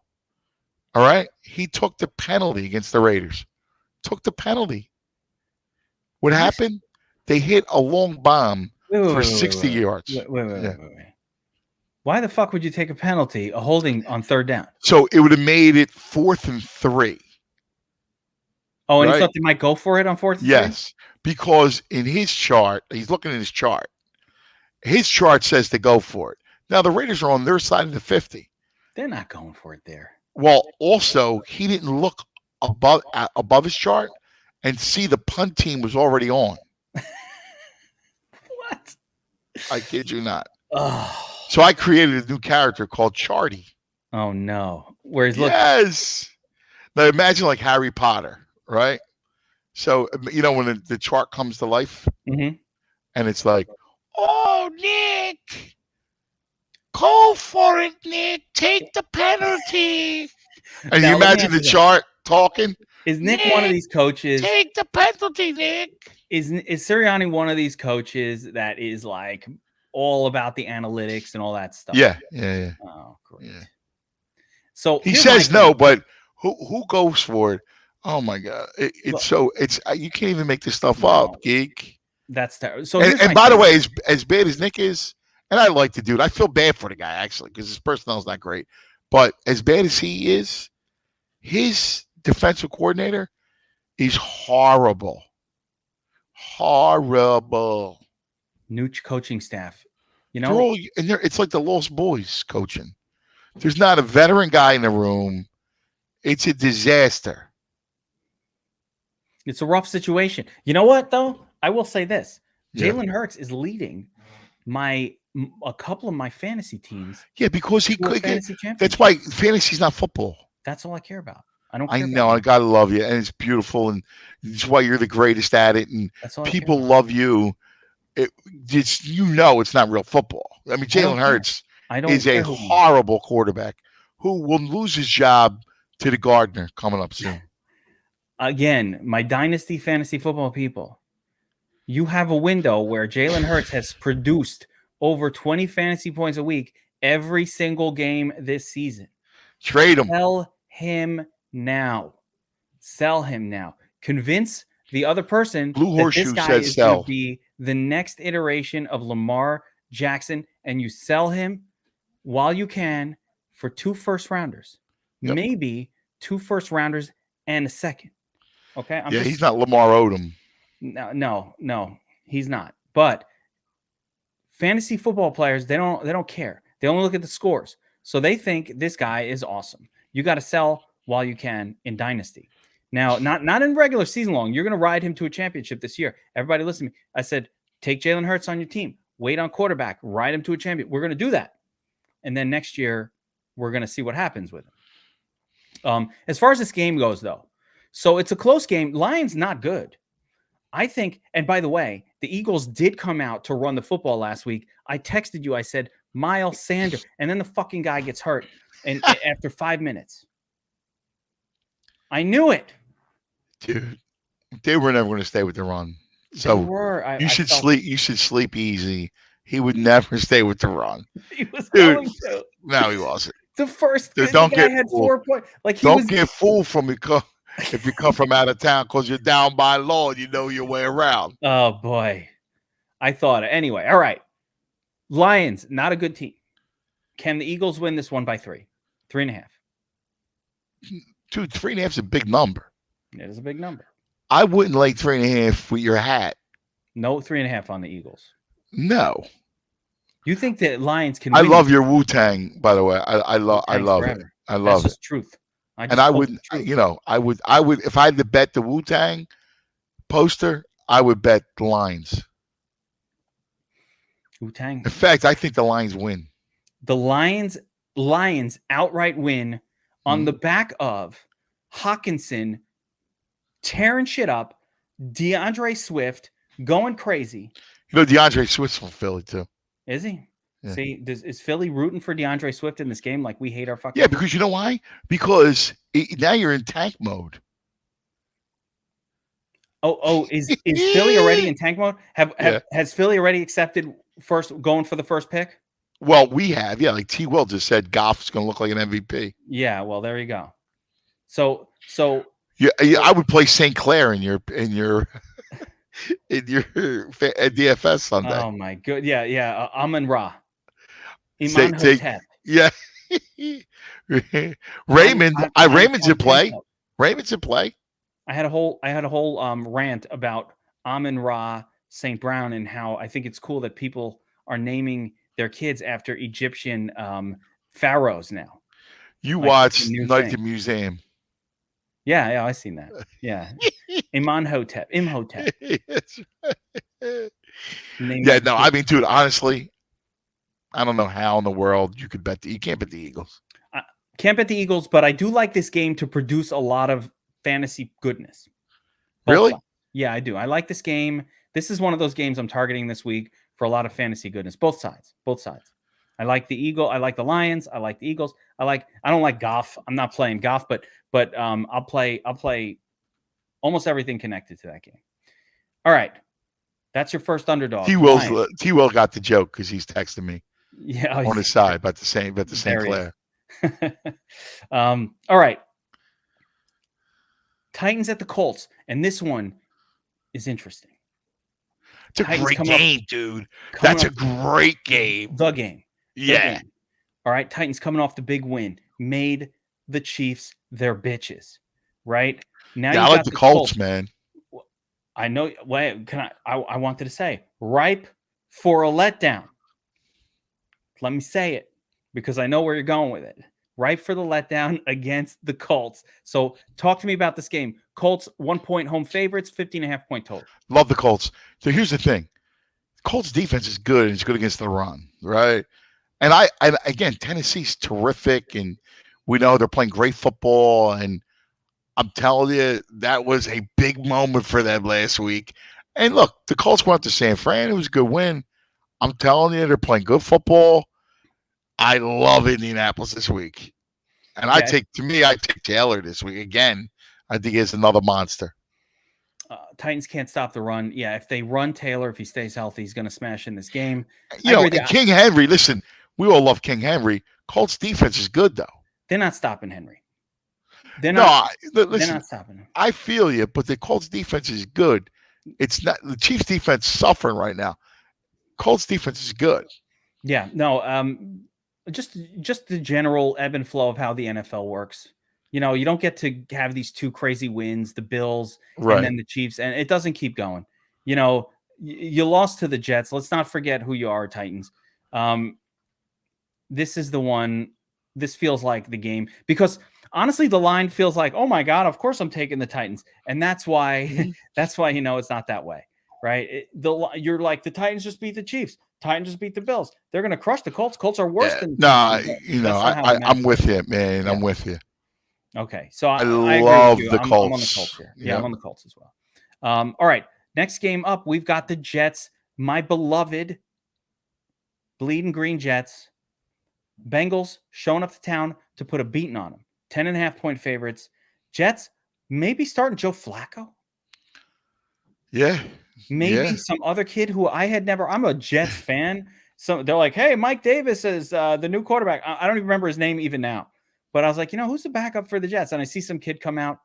S2: All right? He took the penalty against the Raiders. Took the penalty. What happened? They hit a long bomb for 60 yards.
S1: Wait. Why the fuck would you take a penalty, a holding on 3rd down?
S2: So it would have made it 4th and 3.
S1: Oh, and you thought they might go for it on 4th and 3?
S2: Yes, because in his chart, he's looking at his chart. His chart says to go for it. Now, the Raiders are on their side of the 50.
S1: They're not going for it there.
S2: Well, also, he didn't look above his chart and see the punt team was already on.
S1: What?
S2: I kid you not.
S1: Oh.
S2: So I created a new character called Charty.
S1: Oh, no. Where he's looking.
S2: Yes. Now, imagine like Harry Potter, right? So, when the chart comes to life, and it's like, oh, Nick, go for it, Nick. Take the penalty. And you imagine the chart talking.
S1: Is Nick one of these coaches?
S2: Take the penalty, Nick.
S1: Is Sirianni one of these coaches that is like all about the analytics and all that stuff.
S2: Yeah.
S1: Oh, great.
S2: Yeah.
S1: So
S2: He says no, but who goes for it? Oh my God, it's you can't even make this stuff up, Geek.
S1: That's terrible. So
S2: and by the way, as bad as Nick is, and I like the dude, I feel bad for the guy actually because his personnel is not great. But as bad as he is, his defensive coordinator is horrible. Horrible.
S1: New coaching staff.
S2: It's like the Lost Boys coaching. There's not a veteran guy in the room. It's a disaster.
S1: It's a rough situation. You know what, though? I will say this. Jalen Hurts is leading a couple of my fantasy teams.
S2: Yeah, because he could
S1: get.
S2: That's why fantasy's not football.
S1: That's all I care about. I
S2: know. I gotta love you, and it's beautiful, and it's why you're the greatest at it, and people love you. It's not real football. I mean, Jalen Hurts is a horrible quarterback who will lose his job to the gardener coming up soon.
S1: Again, my dynasty fantasy football people, you have a window where Jalen Hurts has produced over 20 fantasy points a week every single game this season.
S2: Trade him.
S1: Sell him now. Convince the other person
S2: Blue Horseshoe
S1: that this guy
S2: said
S1: is
S2: sell.
S1: Going to be the next iteration of Lamar Jackson, and you sell him while you can for 2 first-rounders. Yep. Maybe 2 first-rounders and a second. Okay?
S2: He's not Lamar Odom.
S1: No, he's not. But fantasy football players, they don't care. They only look at the scores. So they think this guy is awesome. You got to sell while you can in Dynasty. Now, not in regular season long. You're going to ride him to a championship this year. Everybody listen to me. I said, take Jalen Hurts on your team. Wait on quarterback. Ride him to a champion. We're going to do that. And then next year, we're going to see what happens with him. As far as this game goes, though, so it's a close game. Lions not good. I think, and by the way, the Eagles did come out to run the football last week. I texted you. I said, Miles Sanders. And then the fucking guy gets hurt and after 5 minutes. I knew it.
S2: Dude, they were never going to stay with the run. So you should sleep. You should sleep easy. He would never stay with the run.
S1: He was going to.
S2: No, he wasn't.
S1: The first guy had 4 points.
S2: Don't get fooled if you come from out of town because you're down by law. You know your way around.
S1: Oh boy, I thought it anyway. All right, Lions not a good team. Can the Eagles win this one by 3, 3.5?
S2: Dude, 3.5 is a big number.
S1: It is a big number.
S2: I wouldn't lay 3.5 with your hat.
S1: No 3.5 on the Eagles.
S2: No.
S1: You think that Lions can?
S2: I love your Wu-Tang, by the way. I love it. I love
S1: That's
S2: it.
S1: Truth.
S2: I would, I would, if I had to bet the Wu-Tang poster, I would bet the Lions.
S1: Wu-Tang.
S2: In fact, I think the Lions win.
S1: The Lions outright win on the back of Hawkinson tearing shit up, DeAndre Swift going crazy.
S2: DeAndre Swift's from Philly too.
S1: Is he? Yeah. See, is Philly rooting for DeAndre Swift in this game like we hate our fucking?
S2: Yeah, because you know why? Because now you're in tank mode.
S1: Oh, is Philly already in tank mode? Has Philly already accepted going for the first pick?
S2: Well, we have. Yeah, like T. Will just said Goff's going to look like an MVP.
S1: Yeah, well, there you go. So
S2: yeah, I would play St. Clair in your DFS Sunday.
S1: Oh my god, yeah. Amun Ra, Iman Hotep.
S2: Yeah, Raymond's in play. Raymond's in play.
S1: I had a whole rant about Amun Ra, St. Brown, and how I think it's cool that people are naming their kids after Egyptian pharaohs now.
S2: You watched Night at the Museum.
S1: Yeah, I seen that. Yeah, Imhotep.
S2: Yeah, no, I mean, dude, honestly, I don't know how in the world you could bet you can't bet the Eagles.
S1: Can't bet the Eagles, but I do like this game to produce a lot of fantasy goodness.
S2: Really?
S1: Yeah, I do. I like this game. This is one of those games I'm targeting this week for a lot of fantasy goodness. Both sides. I like the Eagle. I like the Lions. I like the Eagles. I don't like Goff. I'm not playing Goff, but I'll play almost everything connected to that game. All right. That's your first underdog.
S2: T-Will got the joke because he's texting me.
S1: Yeah,
S2: on his side about the St. Clair.
S1: All right. Titans at the Colts, and this one is interesting.
S2: It's a great game, dude. That's a great game.
S1: The game.
S2: Yeah.
S1: All right. Titans coming off the big win, made the Chiefs their bitches. Right now,
S2: I like the Colts, man.
S1: I know. Wait, I wanted to say ripe for a letdown. Let me say it because I know where you're going with it. Ripe for the letdown against the Colts. So talk to me about this game. Colts 1-point home favorites, 15.5-point total.
S2: Love the Colts. So here's the thing. Colts defense is good and it's good against the run, right? And I again, Tennessee's terrific and we know they're playing great football. And I'm telling you, that was a big moment for them last week. And look, the Colts went to San Fran. It was a good win. I'm telling you, they're playing good football. I love Indianapolis this week. And I take Taylor this week. Again, I think he's another monster.
S1: Titans can't stop the run. Yeah, if they run Taylor, if he stays healthy, he's going to smash in this game.
S2: King Henry, listen, we all love King Henry. Colts defense is good, though.
S1: They're not stopping Henry. They're not stopping him.
S2: I feel you, but the Colts defense is good. It's not the Chiefs defense suffering right now. Colts defense is good.
S1: Yeah, no, just the general ebb and flow of how the NFL works. You don't get to have these two crazy wins, the Bills and then the Chiefs, and it doesn't keep going. You lost to the Jets. Let's not forget who you are, Titans. This is the one. This feels like the game because honestly, the line feels like, oh my God, of course I'm taking the Titans, and that's why it's not that way, right? You're like the Titans just beat the Chiefs. Titans just beat the Bills. They're going to crush the Colts. Colts are worse than
S2: I'm with you, man. Yeah. I'm with you.
S1: Okay, so I
S2: love
S1: agree with you.
S2: The Colts.
S1: I'm on the Colts here. Yeah, I'm on the Colts as well. All right, next game up, we've got the Jets, my beloved bleeding green Jets. Bengals showing up to town to put a beating on them. 10.5-point favorites. Jets maybe starting Joe Flacco.
S2: Yeah.
S1: Maybe some other kid who I had never. I'm a Jets fan. So they're like, hey, Mike Davis is the new quarterback. I don't even remember his name even now. But I was like, who's the backup for the Jets? And I see some kid come out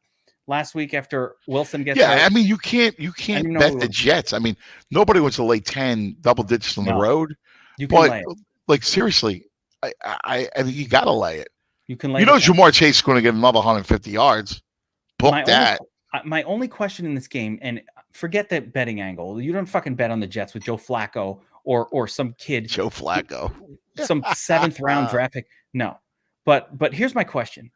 S1: last week after Wilson gets hurt.
S2: I mean, you can't bet the Jets. I mean, nobody wants to lay 10 double digits on the road.
S1: You can lay it.
S2: Like, seriously, I think you got to lay it.
S1: You can lay
S2: Jamar Chase is going to get another 150 yards. Book that.
S1: My only question in this game, and forget that betting angle. You don't fucking bet on the Jets with Joe Flacco or some kid.
S2: Joe Flacco.
S1: Some 7th round draft pick. No. But here's my question.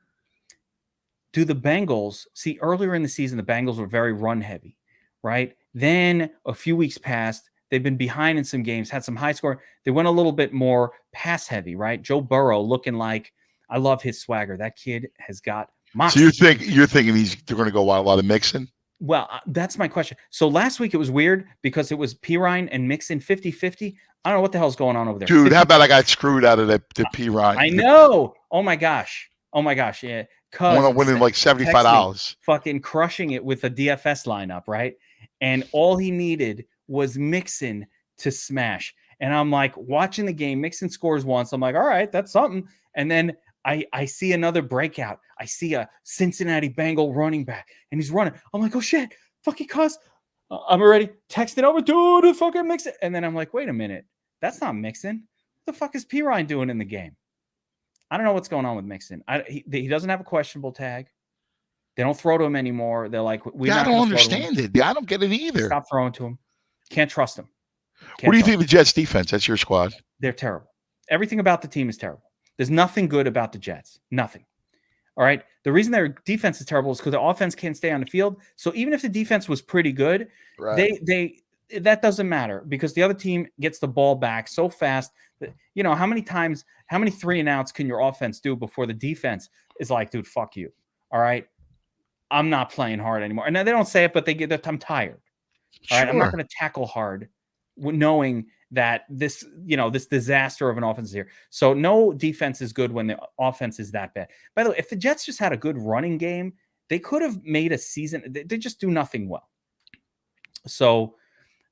S1: Do the Bengals see earlier in the season, the Bengals were very run heavy, right? Then a few weeks passed. They've been behind in some games, had some high score. They went a little bit more pass heavy, right? Joe Burrow looking like, I love his swagger. That kid has got moxie.
S2: So you're thinking they're going to go a lot of Mixon?
S1: Well, that's my question. So last week it was weird because it was Pirine and Mixon 50-50. I don't know what the hell's going on over there.
S2: Dude, 50. How about I got screwed out of the Pirine?
S1: I know. Oh my gosh. Yeah.
S2: I'm winning like $75.
S1: Fucking crushing it with a DFS lineup, right? And all he needed was Mixon to smash. And I'm like watching the game. Mixon scores once. I'm like, all right, that's something. And then I see another breakout. I see a Cincinnati Bengal running back, and he's running. I'm like, oh shit, fucking cuss. I'm already texting over, dude, fucking Mixon. And then I'm like, wait a minute, that's not Mixon. What the fuck is Pirine doing in the game? I don't know what's going on with Mixon. He doesn't have a questionable tag. They don't throw to him anymore. They're like,
S2: I don't understand it. I don't get it either.
S1: Stop throwing to him. Can't trust him.
S2: What do you think of the Jets defense? That's your squad.
S1: They're terrible. Everything about the team is terrible. There's nothing good about the Jets. Nothing. All right. The reason their defense is terrible is because the offense can't stay on the field. So even if the defense was pretty good, that doesn't matter because the other team gets the ball back so fast that, how many 3-and-outs can your offense do before the defense is like, dude, fuck you. All right. I'm not playing hard anymore. And now they don't say it, but I'm tired. All right. I'm not going to tackle hard knowing that this disaster of an offense is here. So no defense is good when the offense is that bad. By the way, if the Jets just had a good running game, they could have made a season. They just do nothing well. So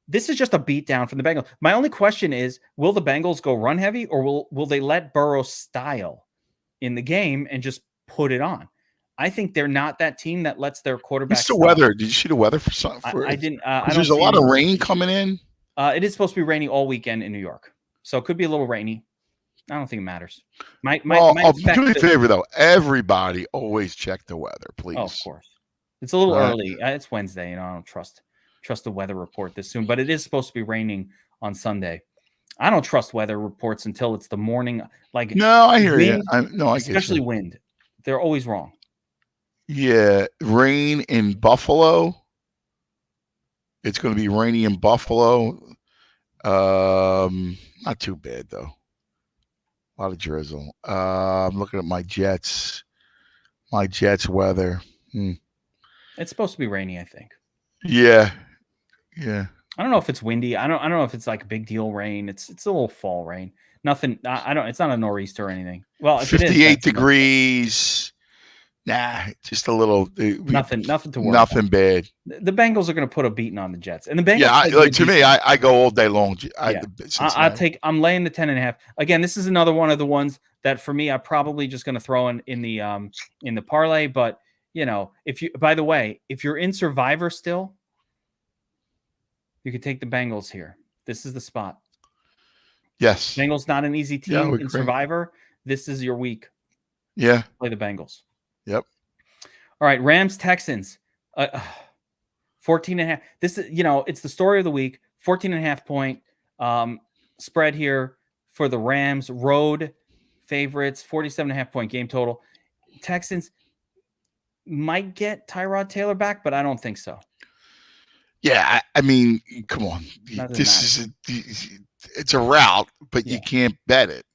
S1: this is just a beatdown from the Bengals. My only question is, will the Bengals go run heavy, or will they let Burrow style in the game and just put it on? I think they're not that team that lets their quarterback.
S2: What's the weather? Did you see the weather for something?
S1: I didn't. I don't
S2: there's a lot of rain coming in.
S1: It is supposed to be raining all weekend in New York, so it could be a little rainy. I don't think it matters.
S2: I'll do me a favor though. Everybody always check the weather, please.
S1: Oh, of course. It's a little early. It's Wednesday. I don't trust the weather report this soon, but it is supposed to be raining on Sunday. I don't trust weather reports until it's the morning. Like,
S2: no, I hear
S1: wind,
S2: you.
S1: Especially wind. They're always wrong.
S2: Yeah, rain in Buffalo. It's going to be rainy in Buffalo. Not too bad though. A lot of drizzle. I'm looking at my Jets. My Jets weather.
S1: It's supposed to be rainy, I think.
S2: Yeah.
S1: I don't know if it's windy. I don't know if it's like a big deal rain. It's a little fall rain. Nothing. I don't. It's not a nor'easter or anything. Well, if
S2: 58 degrees. Nah, just a little.
S1: Nothing to worry.
S2: Nothing
S1: about.
S2: Bad.
S1: The Bengals are going to put a beating on the Jets, and the Bengals.
S2: Yeah, to me, I go all day long.
S1: I'm laying the 10.5. Again, this is another one of the ones that for me, I'm probably just going to throw in the parlay. But by the way, if you're in Survivor still, you could take the Bengals here. This is the spot.
S2: Yes.
S1: Bengals not an easy team in Survivor. This is your week.
S2: Yeah.
S1: Play the Bengals.
S2: Yep.
S1: All right, Rams Texans. 14.5. This is, it's the story of the week. 14.5 point spread here for the Rams. Road favorites. 47.5 point game total. Texans might get Tyrod Taylor back, but I don't think so.
S2: Yeah, I mean, come on. It's a route, but you can't bet it.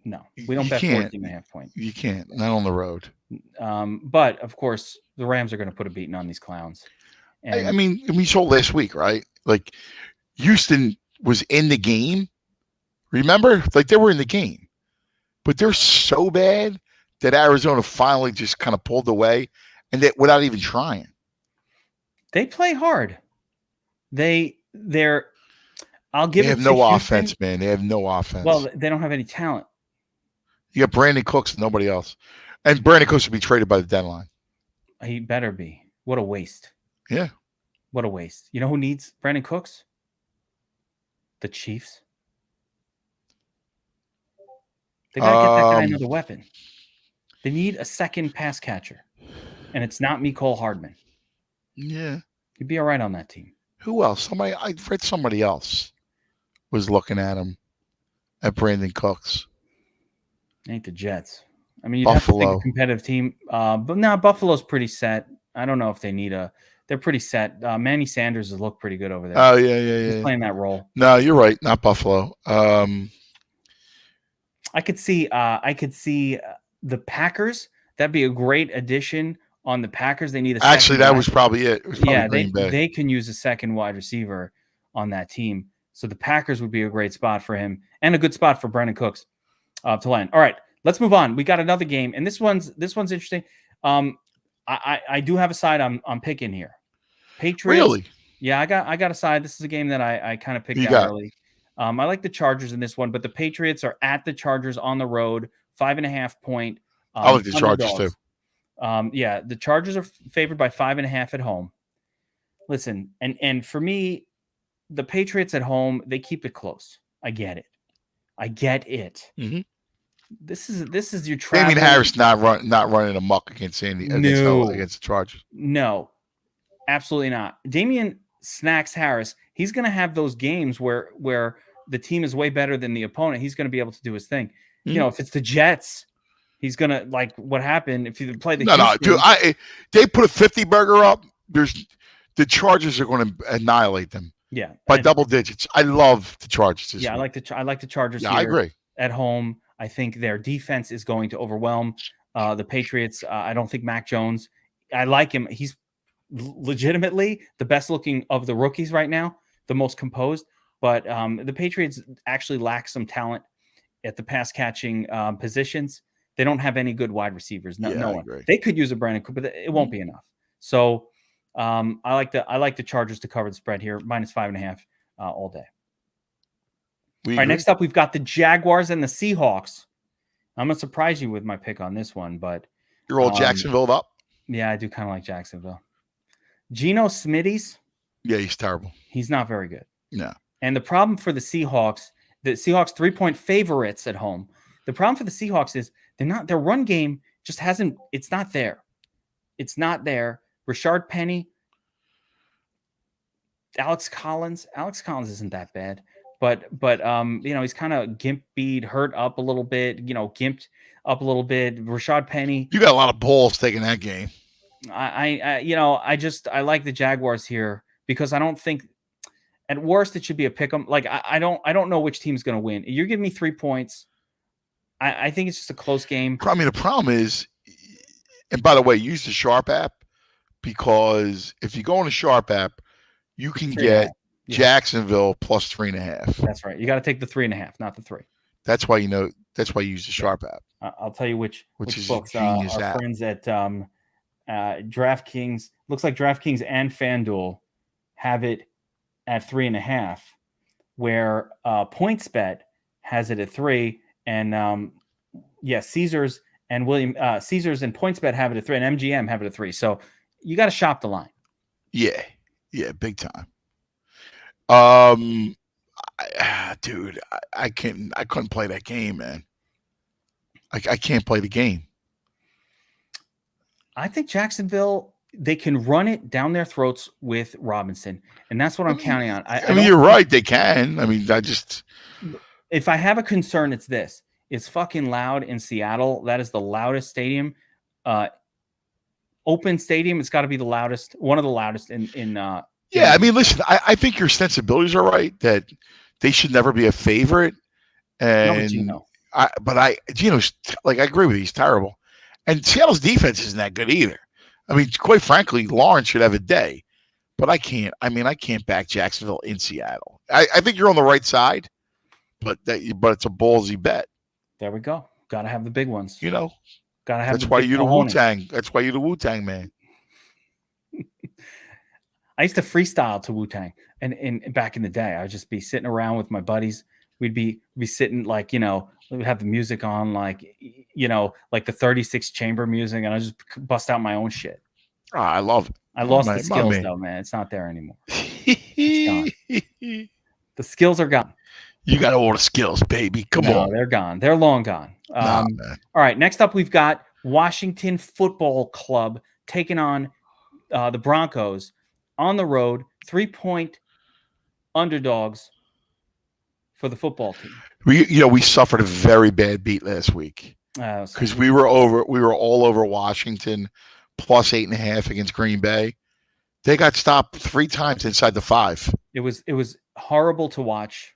S1: No, we don't bet 14.5 points.
S2: You can't, not on the road.
S1: But of course, the Rams are going to put a beating on these clowns. And
S2: I mean, we saw last week, right? Like, Houston was in the game. Remember? Like, they were in the game. But they're so bad that Arizona finally just kind of pulled away, and without even trying.
S1: They play hard. I'll give it to Houston.
S2: They have no offense, man. They have no offense.
S1: Well, they don't have any talent.
S2: You got Brandon Cooks and nobody else. And Brandon Cooks will be traded by the deadline.
S1: He better be. What a waste.
S2: Yeah.
S1: What a waste. You know who needs Brandon Cooks? The Chiefs. They got to get that guy another weapon. They need a second pass catcher. And it's not Mecole Hardman.
S2: Yeah.
S1: You'd be all right on that team.
S2: Who else? I read somebody else was looking at him, at Brandon Cooks.
S1: Ain't the Jets. I mean, you'd
S2: Buffalo.
S1: have to think a competitive team. But now Buffalo's pretty set. I don't know if they need they're pretty set. Manny Sanders has looked pretty good over there.
S2: Oh, yeah.
S1: He's playing that role.
S2: No, you're right. Not Buffalo.
S1: I could see the Packers. That'd be a great addition on the Packers. They need a
S2: actually that was probably it. It was probably
S1: they can use a second wide receiver on that team. So the Packers would be a great spot for him and a good spot for Brandon Cooks to land. All right, let's move on. We got another game, and this one's interesting. I do have a side I'm picking here. Patriots.
S2: Really?
S1: Yeah, I got a side. This is a game that I kind of picked out early. I like the Chargers in this one, but the Patriots are at the Chargers on the road, 5.5 point.
S2: I like the Chargers too.
S1: Yeah, the Chargers are favored by 5.5 at home. Listen, and for me, the Patriots at home, they keep it close. I get it.
S2: Mm-hmm.
S1: This is your travel.
S2: Damien Harris not running amok against the Chargers.
S1: No, absolutely not. Damien Snacks Harris, he's going to have those games where the team is way better than the opponent. He's going to be able to do his thing. Mm-hmm. If it's the Jets, he's going to, like what happened if you play the
S2: Houston. They put a 50 burger up. The Chargers are going to annihilate them.
S1: Yeah,
S2: by double digits. I love the Chargers.
S1: I like the Chargers.
S2: Yeah,
S1: here
S2: I agree.
S1: At home, I think their defense is going to overwhelm the Patriots. I don't think Mac Jones. I like him. He's legitimately the best looking of the rookies right now, the most composed. But the Patriots actually lack some talent at the pass catching positions. They don't have any good wide receivers. No one. Agree. They could use a Brandon Cook, but it won't be enough. So I like the Chargers to cover the spread here, -5.5 all day. All right, next up we've got the Jaguars and the Seahawks. I'm gonna surprise you with my pick on this one, but
S2: you're all Jacksonville up.
S1: Yeah, I do kind of like Jacksonville. Geno Smitties.
S2: Yeah, he's terrible.
S1: He's not very good.
S2: No.
S1: And the problem for the Seahawks 3-point favorites at home. The problem for the Seahawks is their run game just it's not there. It's not there. Rashard Penny, Alex Collins. Alex Collins isn't that bad, but he's kind of gimped, hurt up a little bit, gimped up a little bit. Rashard Penny.
S2: You got a lot of balls taking that game.
S1: I like the Jaguars here because I don't think at worst it should be a pick 'em. Like I don't know which team's going to win. You're giving me 3 points. I think it's just a close game.
S2: I mean, the problem is, and by the way, use the Sharp app because if you go on the Sharp app, you can get Jacksonville plus 3.5.
S1: That's right. You got to take the 3.5, not the 3.
S2: That's why That's why you use the Sharp app.
S1: I'll tell you which
S2: is
S1: books
S2: our
S1: friends at DraftKings. Looks like DraftKings and FanDuel have it at 3.5, where PointsBet has it at 3, and Caesars and Caesars and PointsBet have it at 3, and MGM have it at 3. So you got to shop the line.
S2: Yeah, big time. Dude, I couldn't play that game, man. I can't play the game.
S1: I think Jacksonville, they can run it down their throats with Robinson, and that's what I'm counting on.
S2: I mean, you're right. They can. I mean,
S1: if I have a concern, it's this. It's fucking loud in Seattle. That is the loudest stadium. Open stadium. It's got to be the loudest, one of the loudest in
S2: I mean, listen, I think your sensibilities are right that they should never be a favorite. And I agree with you. He's terrible. And Seattle's defense isn't that good either. I mean, quite frankly, Lawrence should have a day, but I can't back Jacksonville in Seattle. I think you're on the right side, but it's a ballsy bet.
S1: There we go. Got to have the big ones.
S2: Got
S1: to have.
S2: That's why you're the Wu-Tang. That's why you're the Wu-Tang man.
S1: I used to freestyle to Wu-Tang, and back in the day, I'd just be sitting around with my buddies. We'd be sitting we'd have the music on like the 36 chamber music, and I just bust out my own shit.
S2: Oh, I love it.
S1: I lost the skills though, man. It's not there anymore. It's gone. The skills are gone.
S2: You got all the skills, baby. Come on.
S1: They're gone. They're long gone. All right. Next up, we've got Washington Football Club taking on the Broncos on the road. 3-point underdogs for the football team.
S2: We suffered a very bad beat last week because we were all over Washington plus 8.5 against Green Bay. They got stopped 3 times inside the 5.
S1: It was horrible to watch.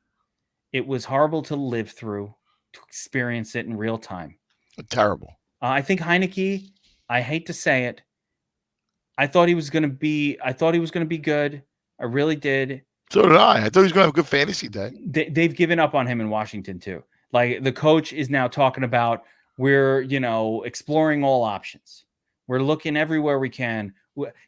S1: It was horrible to live through, to experience it in real time.
S2: Terrible.
S1: I think Heineke, I hate to say it, I thought he was going to be good. I really did.
S2: So did I. I thought he was going to have a good fantasy day.
S1: They've given up on him in Washington too. Like the coach is now talking about we're, exploring all options. We're looking everywhere we can.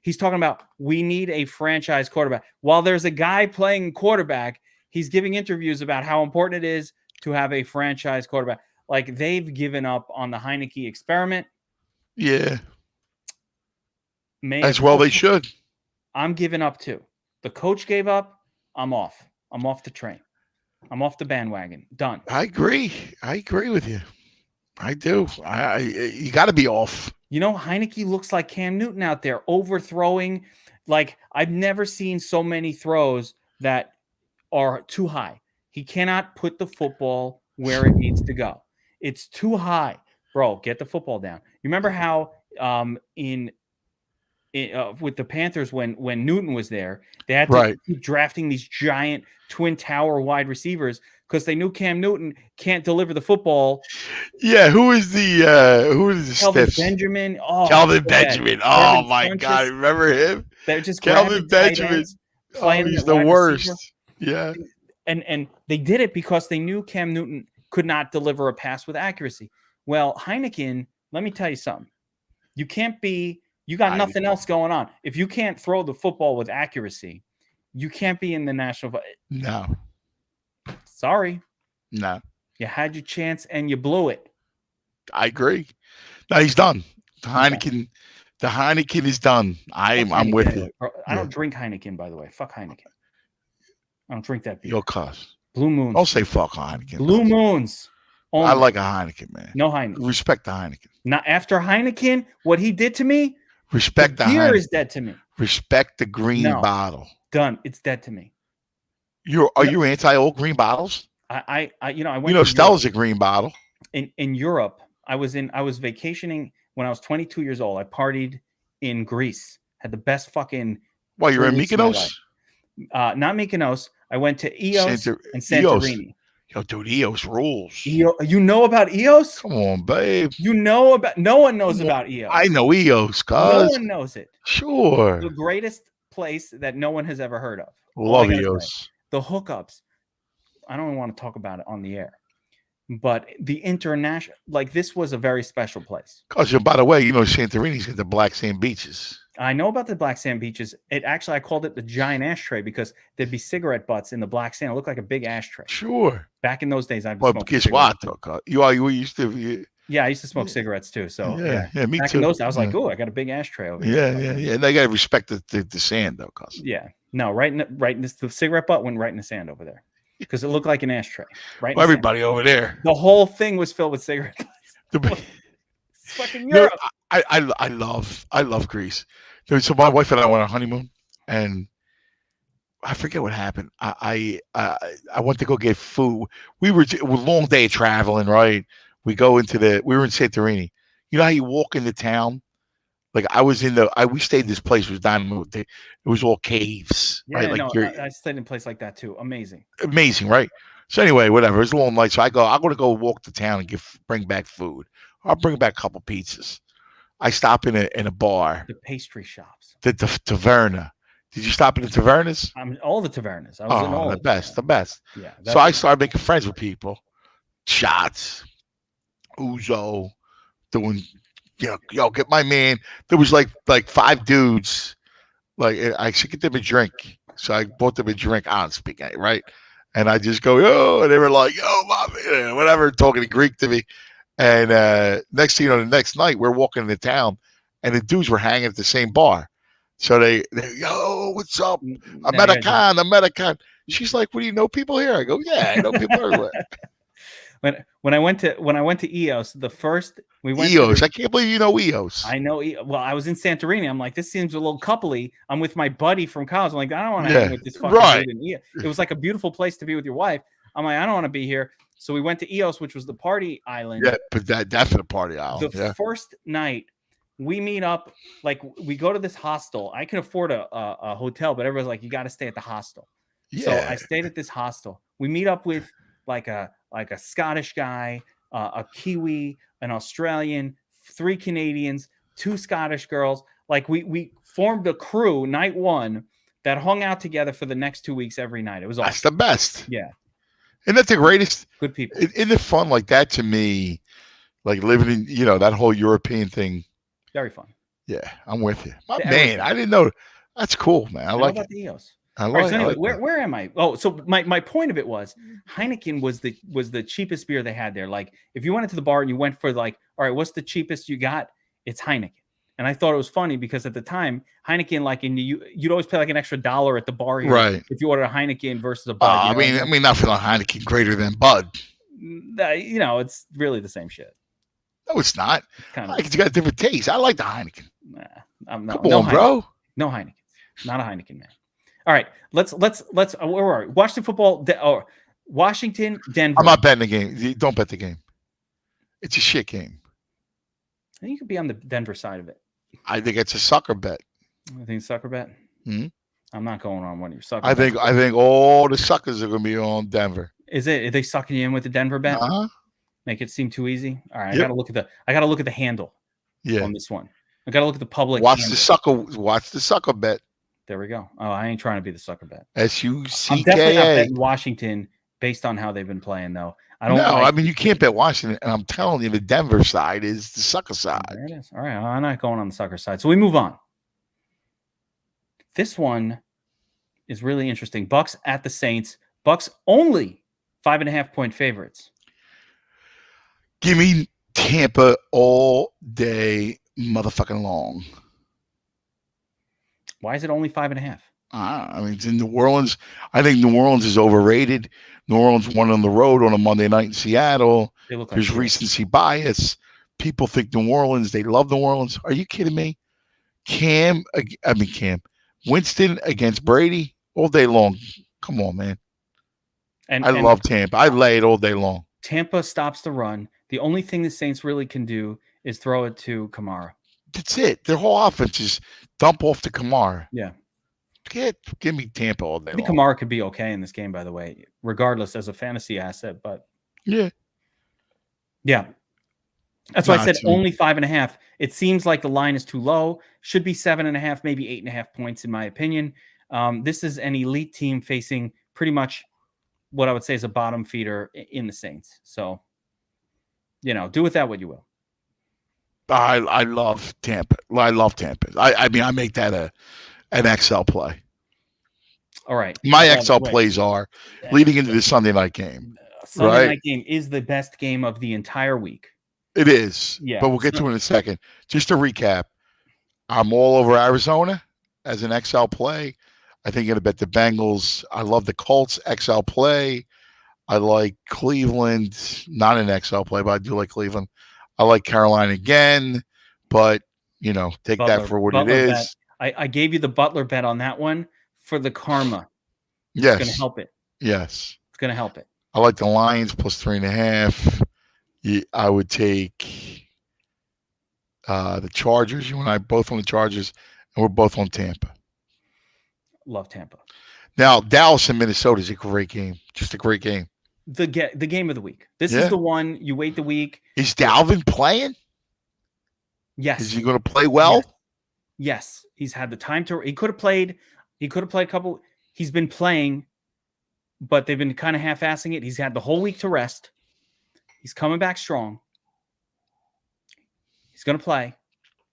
S1: He's talking about we need a franchise quarterback. While there's a guy playing quarterback, he's giving interviews about how important it is to have a franchise quarterback. Like they've given up on the Heineke experiment.
S2: Yeah. As well they should.
S1: I'm giving up too. The coach gave up. I'm off. I'm off the train. I'm off the bandwagon. Done.
S2: I agree with you. I do. You got to be off.
S1: Heineke looks like Cam Newton out there overthrowing. Like I've never seen so many throws that are too high. He cannot put the football where it needs to go. It's too high. Bro, get the football down. You remember how with the Panthers when Newton was there, they had to keep drafting these giant twin tower wide receivers because they knew Cam Newton can't deliver the football.
S2: Yeah, who is the
S1: Kelvin
S2: stiffs?
S1: Benjamin?
S2: Kelvin Benjamin. Oh my God, remember him?
S1: They're just
S2: Kelvin Benjamin. He's the worst. Receiver. Yeah.
S1: And they did it because they knew Cam Newton could not deliver a pass with accuracy. Well, Heineken, let me tell you something. You can't be You got nothing else going on. If you can't throw the football with accuracy, you can't be in the national.
S2: No.
S1: Sorry.
S2: No.
S1: You had your chance and you blew it.
S2: I agree. No, he's done. The Heineken is done. I'm with you.
S1: I don't drink Heineken, by the way. Fuck Heineken. I don't drink that beer.
S2: Your cuss.
S1: Blue Moons.
S2: Don't say fuck Heineken.
S1: Blue Moons. Only.
S2: I like a Heineken, man.
S1: No Heineken.
S2: Respect the Heineken.
S1: Not after Heineken, what he did to me.
S2: Respect the
S1: beer
S2: Heineken.
S1: Is dead to me.
S2: Respect the green bottle.
S1: Done. It's dead to me.
S2: Are you anti all green bottles?
S1: I went.
S2: Stella's a green bottle.
S1: In Europe, I was vacationing when I was 22 years old. I partied in Greece. Had the best fucking.
S2: Well, you're in Mykonos?
S1: Not Mykonos. I went to Eos and Santorini.
S2: Yo, dude, Eos rules.
S1: You know about Eos?
S2: Come on, babe.
S1: No one knows about Eos.
S2: I know Eos, cuz.
S1: No one knows it.
S2: Sure.
S1: The greatest place that no one has ever heard of.
S2: Love Eos.
S1: The hookups. I don't want to talk about it on the air. But the international, this was a very special place.
S2: Cuz, by the way, Santorini's got the black sand beaches.
S1: I know about the black sand beaches. I called it the giant ashtray because there'd be cigarette butts in the black sand. It looked like a big ashtray.
S2: Sure.
S1: Back in those days, I'd be
S2: smoking.
S1: But
S2: guess what, though? You used to.
S1: Yeah, I used to smoke cigarettes too. So
S2: yeah, me
S1: back
S2: too.
S1: in those days, I was like, "Oh, I got a big ashtray over here."
S2: Yeah. And they gotta respect the sand, though, cuz.
S1: Yeah. No, the cigarette butt went right in the sand over there because it looked like an ashtray. Right.
S2: Everybody over there.
S1: The whole thing was filled with cigarette butts. It's fucking Europe.
S2: I love Greece. So my wife and I went on a honeymoon, and I forget what happened. I went to go get food. It was a long day of traveling, right? We were in Santorini. You know how you walk into town? We stayed in this place. It was down. It was all caves, right?
S1: I stayed in a place like that too. Amazing,
S2: right? So anyway, whatever. It was a long night. So I'm going to go walk to town and bring back food. I'll bring back a couple pizzas. I stop in a bar.
S1: The pastry shops.
S2: The taverna. Did you stop in the tavernas?
S1: All the tavernas. I was in all
S2: the best. Yeah. So I started making friends with people. Shots. Uzo. Doing, get my man. There was like 5 dudes. I should get them a drink. So I bought them a drink. I don't speak it, right? And I just go, yo. And they were like, yo, mommy, whatever, talking in Greek to me. And next thing you know, the next night we're walking into town, and the dudes were hanging at the same bar. So they yo, what's up? American. She's like, "What, do you know people here?" I go, "Yeah, I know people everywhere."
S1: When I went to Eos, the first we went.
S2: Eos, I can't believe you know Eos.
S1: I know. Well, I was in Santorini. I'm like, this seems a little coupley. I'm with my buddy from college. I'm like, I don't want to hang with this fucking dude in Eos. It was like a beautiful place to be with your wife. I'm like, I don't want to be here. So we went to Eos, which was the party island.
S2: Yeah, but that's the party island.
S1: The first night, we meet up. We go to this hostel. I can afford a hotel, but everyone's like, you got to stay at the hostel. Yeah. So I stayed at this hostel. We meet up with like a Scottish guy, a Kiwi, an Australian, 3 Canadians, 2 Scottish girls. We formed a crew night 1 that hung out together for the next 2 weeks every night. It was awesome.
S2: That's the best.
S1: Yeah.
S2: And that's the greatest.
S1: Good people.
S2: Isn't it fun like that to me? Like living in, that whole European thing.
S1: Very fun.
S2: Yeah, I'm with you. Man, I didn't know. That's cool, man. I like
S1: about the Eos.
S2: Anyway,
S1: where am I? Oh, so my point of it was Heineken was the cheapest beer they had there. Like if you went into the bar and you went for all right, what's the cheapest you got? It's Heineken. And I thought it was funny because at the time, Heineken, you'd always pay an extra $1 at the bar here,
S2: right?
S1: If you order a Heineken versus a Bud.
S2: I mean, not for the Heineken greater than Bud.
S1: It's really the same shit.
S2: No, it's not. It's got a different taste. I like the Heineken.
S1: Come
S2: on, bro.
S1: No Heineken. Not a Heineken, man. All right, let's. Where are we? Washington football. Washington, Denver.
S2: I'm not betting the game. Don't bet the game. It's a shit game.
S1: I think you could be on the Denver side of it.
S2: I think it's a sucker bet.
S1: I think sucker bet.
S2: Mm-hmm.
S1: I'm not going on one of your sucker.
S2: I think all the suckers are going to be on Denver.
S1: Is it? Are they sucking you in with the Denver bet? Make it seem too easy. All right, yep. I got to look at the handle.
S2: Yeah.
S1: On this one, I got to look at the public.
S2: Watch the sucker bet.
S1: There we go. Oh, I ain't trying to be the sucker bet.
S2: SUCKA.
S1: I'm definitely not betting Washington based on how they've been playing, though. I don't
S2: No,
S1: like.
S2: I mean you can't bet Washington, and I'm telling you, the Denver side is the sucker side.
S1: There it is. All right, I'm not going on the sucker side. So we move on. This one is really interesting. Bucks at the Saints. Bucks only 5.5-point favorites.
S2: Give me Tampa all day, motherfucking long.
S1: Why is it only 5.5?
S2: I mean, it's in New Orleans. I think New Orleans is overrated. New Orleans won on the road on a Monday night in Seattle. There's recency bias. People think New Orleans. They love New Orleans. Are you kidding me? Cam. Winston against Brady all day long. Come on, man. And I love Tampa. I lay it all day long.
S1: Tampa stops the run. The only thing the Saints really can do is throw it to Kamara.
S2: That's it. Their whole offense is dump off to Kamara.
S1: Yeah.
S2: Give me Tampa all day
S1: I think Kamara could be okay in this game, by the way, regardless as a fantasy asset. But
S2: yeah.
S1: That's why I said only 5.5. It seems like the line is too low. Should be 7.5, maybe 8.5 points, in my opinion. This is an elite team facing pretty much what I would say is a bottom feeder in the Saints. So, do with that what you will.
S2: I love Tampa. I love Tampa. I mean, I make that an XL play.
S1: All right.
S2: My XL plays are leading into the Sunday night game.
S1: Sunday night game is the best game of the entire week.
S2: It is. Yeah. But we'll get to it in a second. Just to recap, I'm all over Arizona as an XL play. I think I'm going to bet the Bengals. I love the Colts XL play. I like Cleveland, not an XL play, but I do like Cleveland. I like Carolina again, but, take Butler, that for what it is.
S1: I gave you the Butler bet on that one for the karma.
S2: Yes.
S1: It's going to help it.
S2: Yes.
S1: It's going to help it.
S2: I like the Lions plus 3.5. I would take the Chargers. You and I both on the Chargers, and we're both on Tampa.
S1: Love Tampa.
S2: Now, Dallas and Minnesota is a great game. Just a great game.
S1: The game of the week. This is the one you wait the week.
S2: Is Dalvin playing?
S1: Yes.
S2: Is he going to play well?
S1: Yes. He's had the time to. He could have played. He could have played a couple. He's been playing, but they've been kind of half-assing it. He's had the whole week to rest. He's coming back strong. He's going to play,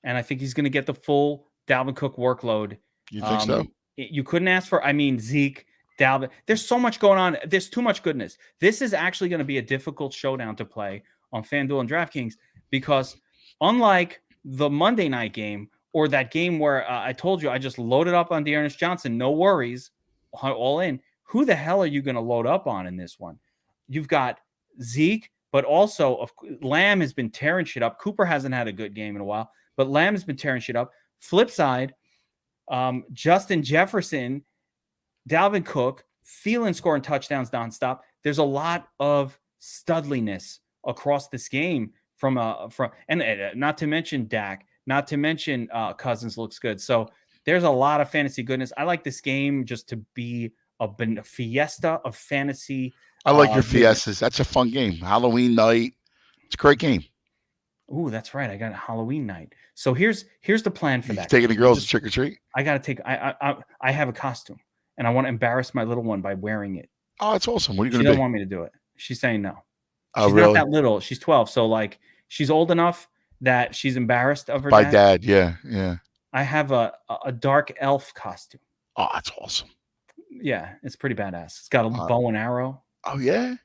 S1: and I think he's going to get the full Dalvin Cook workload.
S2: You think so?
S1: You couldn't ask for. Zeke, Dalvin. There's so much going on. There's too much goodness. This is actually going to be a difficult showdown to play on FanDuel and DraftKings because, unlike the Monday night game or that game where I told you I just loaded up on Dearness Johnson, no worries, all in. Who the hell are you going to load up on in this one? You've got Zeke. But also, Lamb has been tearing shit up. Cooper hasn't had a good game in a while, but Lamb has been tearing shit up. Flip side, Justin Jefferson, Dalvin Cook, Thielen scoring touchdowns nonstop. There's a lot of studliness across this game and not to mention Dak, not to mention Cousins looks good. So there's a lot of fantasy goodness. I like this game just to be a fiesta of fantasy.
S2: I like your fiestas. That's a fun game. Halloween night. It's a great game.
S1: Ooh, that's right. I got a Halloween night. So here's the plan for that.
S2: Taking the girls to trick or treat.
S1: I got to take. I have a costume, and I want to embarrass my little one by wearing it.
S2: Oh, that's awesome. What are you going
S1: to
S2: do?
S1: She doesn't want me to do it. She's saying no. She's
S2: really?
S1: not that little. She's 12, so she's old enough that she's embarrassed of her
S2: by dad. Yeah.
S1: I have a dark elf costume.
S2: Oh, that's awesome.
S1: Yeah, it's pretty badass. It's got a bow and arrow.
S2: Oh yeah,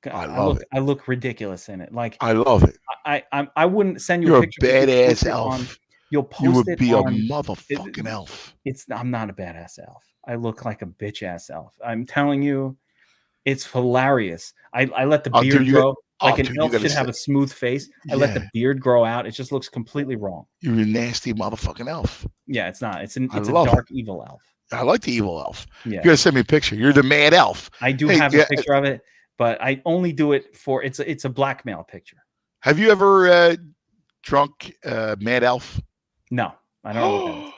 S2: I love it.
S1: I look ridiculous in it.
S2: I love it.
S1: I wouldn't send you.
S2: You're
S1: a picture.
S2: You're a badass elf.
S1: You'll post
S2: you would
S1: it
S2: be
S1: on,
S2: a motherfucking elf.
S1: I'm not a badass elf. I look like a bitch ass elf. I'm telling you, it's hilarious. I let the beard grow. An elf should have a smooth face. I let the beard grow out. It just looks completely wrong.
S2: You're a nasty motherfucking elf.
S1: Yeah, it's not. It's a dark evil elf.
S2: I like the evil elf.
S1: Yeah.
S2: You gotta send me a picture. You're the mad elf.
S1: I do have a picture of it, but I only do it for it's a blackmail picture.
S2: Have you ever drunk Mad Elf?
S1: No, I don't know what that is.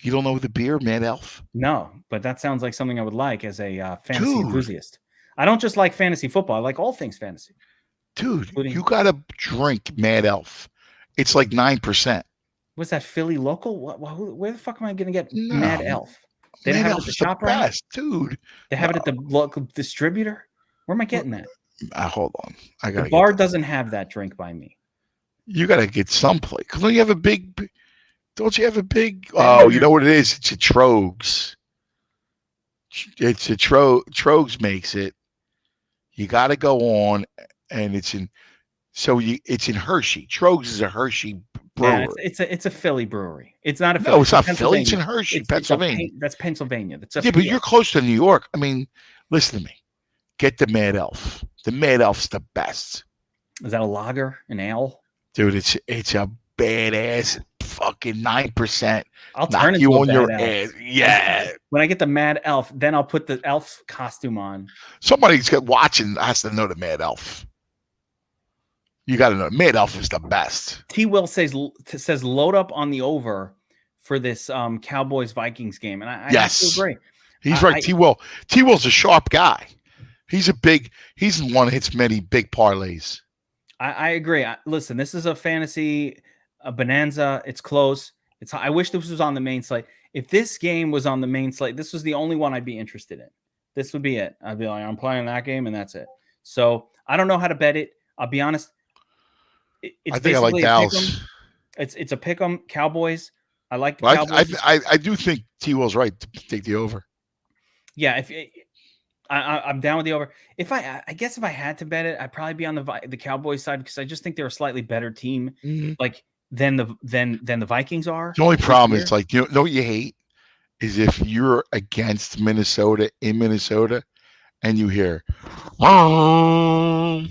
S2: You don't know the beer, Mad Elf?
S1: No, but that sounds like something I would like as a fantasy enthusiast. I don't just like fantasy football. I like all things fantasy.
S2: Dude, you gotta drink Mad Elf. It's like 9%.
S1: Was that Philly local? Where the fuck am I gonna get Mad Elf? They have it at the shop, right?
S2: Dude.
S1: They have it at the local distributor. Where am I getting that?
S2: Hold on. I
S1: The
S2: gotta
S1: bar
S2: get
S1: doesn't have that drink by me.
S2: You gotta get someplace. Cause don't you have a big? Don't you have a big? Oh, you know what it is? It's a Trogs. It's a Trogs makes it. You got to go on, and it's in. It's in Hershey. Trogs is a Hershey brewery.
S1: Yeah, it's a Philly brewery. It's not a Philly.
S2: No, it's not Philly. It's in Hershey, Pennsylvania.
S1: That's Pennsylvania.
S2: Yeah, but you're close to New York. I mean, listen to me. Get the Mad Elf. The Mad Elf's the best.
S1: Is that a lager, an ale?
S2: Dude, it's a badass fucking 9%.
S1: I'll turn you on your ass.
S2: Yeah.
S1: When I get the Mad Elf, then I'll put the elf costume on.
S2: Somebody's watching has to know the Mad Elf. You got to know. Mad Elf is the best.
S1: T. Will says load up on the over for this Cowboys Vikings game, and I
S2: yes,
S1: agree.
S2: He's right. T. Will's a sharp guy. He's the one that hits many big parlays.
S1: I agree. Listen, this is a fantasy bonanza. It's close. I wish this was on the main slate. If this game was on the main slate, this was the only one I'd be interested in. This would be it. I'd be like, I'm playing that game, and that's it. So I don't know how to bet it. I'll be honest. I think I like Dallas. It's a pick 'em. Cowboys. I like the Cowboys.
S2: I do think T. Will's right to take the over.
S1: Yeah, I'm down with the over. I guess if I had to bet it, I'd probably be on the Cowboys side because I just think they're a slightly better team, like than the Vikings are.
S2: The only problem is like you know what you hate is if you're against Minnesota in Minnesota and you hear, oh,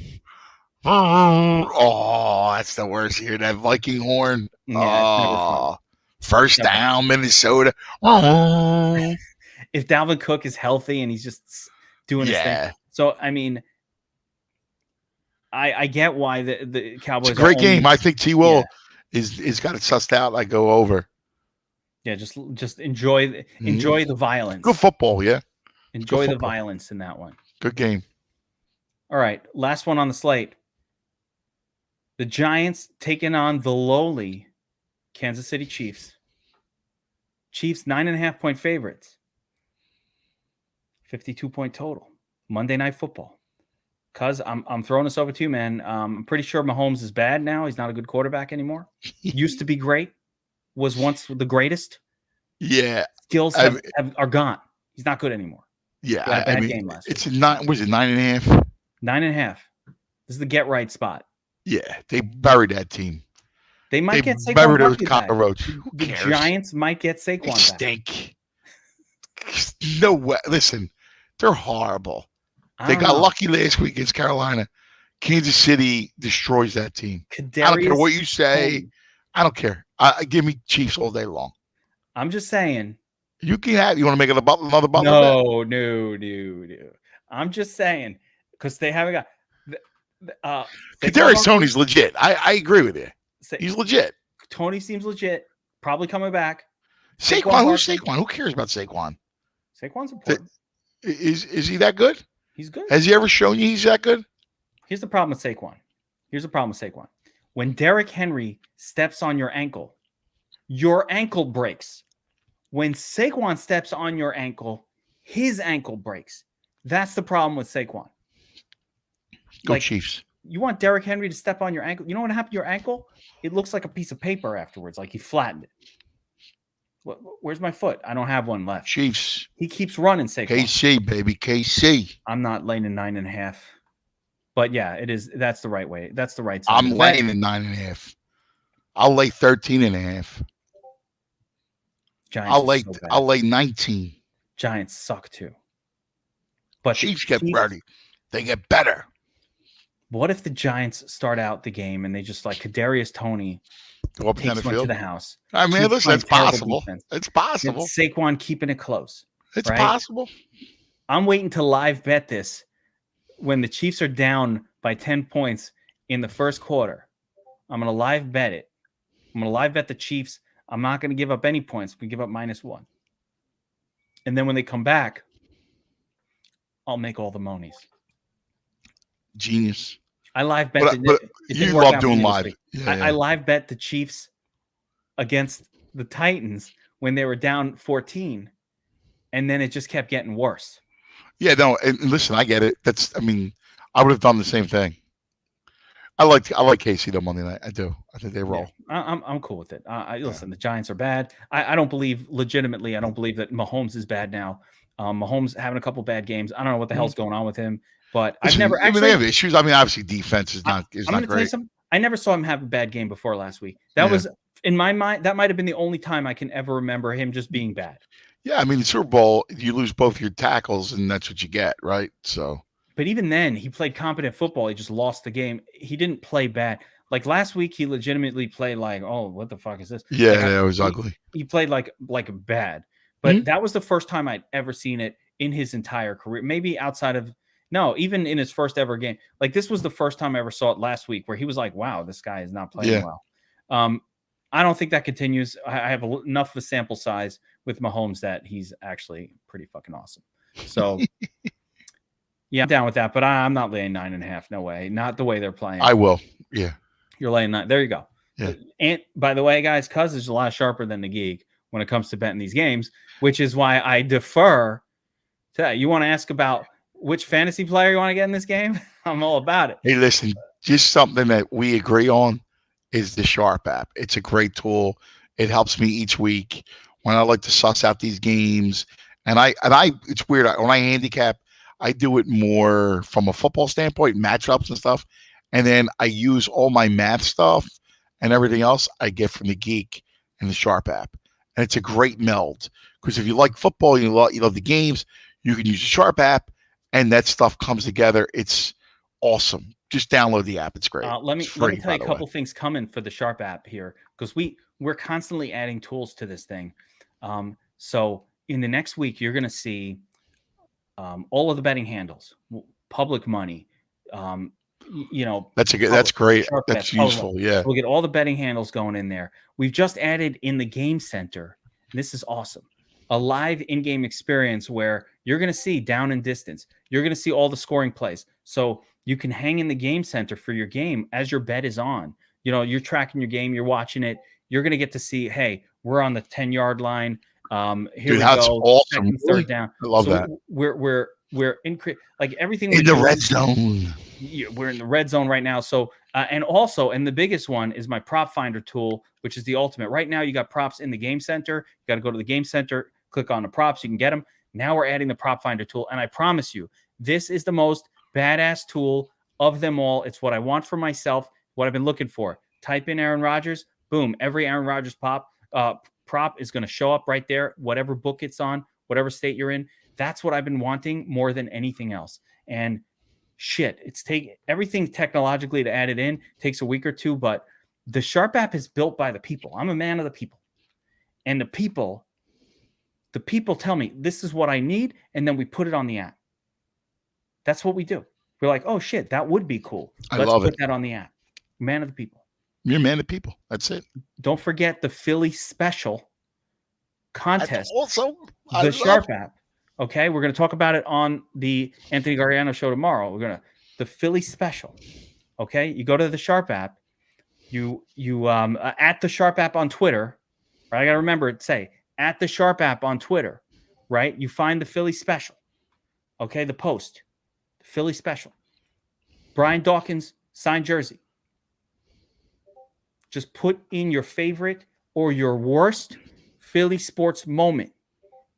S2: that's the worst. You hear that Viking horn. Yeah, first down, Minnesota.
S1: If Dalvin Cook is healthy and he's just doing his thing. So, I mean, I get why the Cowboys.
S2: It's a great game. I think T. Will is got it sussed out. I go over.
S1: Yeah, just enjoy the violence.
S2: Good football, yeah.
S1: Enjoy the violence in that one.
S2: Good game.
S1: All right, last one on the slate. The Giants taking on the lowly Kansas City Chiefs. Chiefs 9.5-point favorites. 52-point total. Monday Night Football. Cuz I'm throwing this over to you, man. I'm pretty sure Mahomes is bad now. He's not a good quarterback anymore. Used to be great. Was once the greatest.
S2: Yeah.
S1: Skills are gone. He's not good anymore.
S2: Yeah.
S1: Bad game last week.
S2: It's 9.5?
S1: 9.5. This is the get right spot.
S2: Yeah. They buried that team.
S1: They might get Saquon
S2: buried cockroach.
S1: The Giants might get Saquon back.
S2: Stink. No way. Listen, they're horrible. They got lucky last week against Carolina. Kansas City destroys that team. I don't care what you say. I don't care. Give me Chiefs all day long.
S1: I'm just saying.
S2: You can have. You want to make it another bubble?
S1: No. I'm just saying because they haven't got.
S2: Kadarius Toney's legit. I agree with you. He's legit.
S1: Tony seems legit. Probably coming back.
S2: Saquon. Who's Saquon? Who cares about Saquon?
S1: Saquon's important.
S2: Is he that good?
S1: He's good.
S2: Has he ever shown you he's that good?
S1: Here's the problem with Saquon. When Derrick Henry steps on your ankle breaks. When Saquon steps on your ankle, his ankle breaks. That's the problem with Saquon.
S2: Go Chiefs.
S1: You want Derrick Henry to step on your ankle? You know what happened to your ankle? It looks like a piece of paper afterwards, like he flattened it. Where's my foot? I don't have one left.
S2: Chiefs.
S1: He keeps running, Saquon.
S2: KC, baby. KC.
S1: I'm not laying in 9.5. But yeah, it is. That's the right way. That's the right side.
S2: I'm laying in 9.5. I'll lay 13.5.
S1: Giants.
S2: I'll lay 19.
S1: Giants suck too. But
S2: Chiefs get ready. They get better.
S1: What if the Giants start out the game and they just like Kadarius Toney
S2: go up
S1: takes one to the house?
S2: I mean, listen, it's possible. It's possible.
S1: Saquon keeping it close.
S2: It's possible.
S1: I'm waiting to live bet this when the Chiefs are down by 10 points in the first quarter. I'm going to live bet it. I'm going to live bet the Chiefs. I'm not going to give up any points. We give up -1. And then when they come back, I'll make all the monies.
S2: Genius.
S1: I live bet.
S2: But you love doing live.
S1: I live bet the Chiefs against the Titans when they were down 14, and then it just kept getting worse.
S2: Yeah, no, and listen, I get it. I would have done the same thing. I like KC though Monday night. I do. I think they roll.
S1: Yeah, I'm cool with it. Listen, the Giants are bad. I don't believe legitimately. I don't believe that Mahomes is bad now. Mahomes having a couple bad games. I don't know what the hell's going on with him. But I've never actually.
S2: They have issues. I mean, obviously defense is not great.
S1: Tell you something. I never saw him have a bad game before last week. That was in my mind. That might have been the only time I can ever remember him just being bad.
S2: Yeah, I mean, the Super Bowl, you lose both your tackles, and that's what you get, right? So.
S1: But even then, he played competent football. He just lost the game. He didn't play bad. Like last week, he legitimately played like, oh, what the fuck is this?
S2: Yeah, it was ugly.
S1: He played like bad. But that was the first time I'd ever seen it in his entire career. Maybe outside of even in his first ever game. Like this was the first time I ever saw it last week, where he was like, wow, this guy is not playing well. I don't think that continues. I have enough of a sample size with Mahomes that he's actually pretty fucking awesome. So. Yeah, I'm down with that, but I'm not laying 9.5. No way. Not the way they're playing.
S2: I will. Yeah.
S1: You're laying 9. There you go.
S2: Yeah.
S1: And by the way, guys, Cuz is a lot sharper than the Geek when it comes to betting these games, which is why I defer to that. You want to ask about which fantasy player you want to get in this game? I'm all about it.
S2: Hey, listen, just something that we agree on is the Sharp app. It's a great tool. It helps me each week when I like to suss out these games. And I it's weird. When I handicap, I do it more from a football standpoint, matchups and stuff. And then I use all my math stuff and everything else I get from the Geek and the Sharp app. And it's a great meld because if you like football, you love the games, you can use the Sharp app and that stuff comes together. It's awesome. Just download the app. It's great.
S1: Let me tell you a couple things coming for the Sharp app here because we're constantly adding tools to this thing. So in the next week, you're going to see all of the betting handles, public money,
S2: that's great. That's useful. Yeah.
S1: We'll get all the betting handles going in there. We've just added in the game center. And this is awesome. A live in-game experience where you're going to see down and distance. You're going to see all the scoring plays. So you can hang in the game center for your game as your bet is on. You're tracking your game. You're watching it. You're going to get to see, hey, we're on the 10-yard line. Here we go.
S2: Awesome.
S1: Second, third down.
S2: I love that.
S1: We're like everything
S2: in the red zone.
S1: We're in the red zone right now. So and the biggest one is my prop finder tool, which is the ultimate. Right now, you got props in the game center. You got to go to the game center, click on the props, you can get them. Now we're adding the prop finder tool, and I promise you, this is the most badass tool of them all. It's what I want for myself. What I've been looking for. Type in Aaron Rodgers. Boom! Every Aaron Rodgers prop is going to show up right there, whatever book it's on, whatever state you're in. That's what I've been wanting more than anything else. And shit, it's everything technologically to add it in takes a week or two, but the Sharp app is built by the people. I'm a man of the people. And the people tell me this is what I need, and then we put it on the app. That's what we do. We're like, oh shit, that would be cool. Let's put that on the app. Man of the people.
S2: You're a man of the people. That's it.
S1: Don't forget the Philly special contest.
S2: That's also
S1: the Sharp app. Okay, we're going to talk about it on the Anthony Gargano show tomorrow. The Philly special. Okay, you go to the Sharp app. You at the Sharp app on Twitter. Right, I got to remember it. Say at the Sharp app on Twitter. Right, you find the Philly special. Okay, the post, the Philly special. Brian Dawkins signed jersey. Just put in your favorite or your worst Philly sports moment.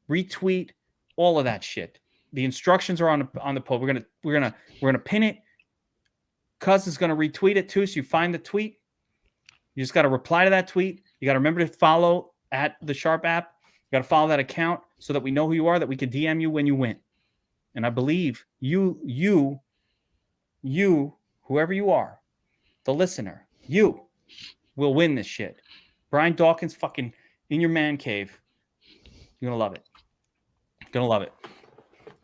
S1: Retweet all of that shit. The instructions are on the post. We're gonna pin it. Cuz is gonna retweet it too. So you find the tweet. You just got to reply to that tweet. You got to remember to follow at the Sharp app. You got to follow that account so that we know who you are, that we can DM you when you win. And I believe you, whoever you are, the listener, you will win this shit. Brian Dawkins fucking in your man cave. You're going to love it. Gonna love it. All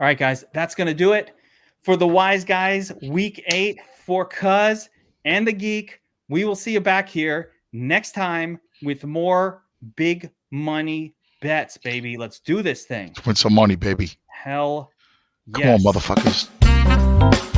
S1: right, guys, that's gonna do it for the Wise Guys Week 8 for Cuz and the Geek. We will see you back here next time with more big money bets, baby. Let's do this thing.
S2: Let's win some money, baby.
S1: Hell yes.
S2: Come on, motherfuckers.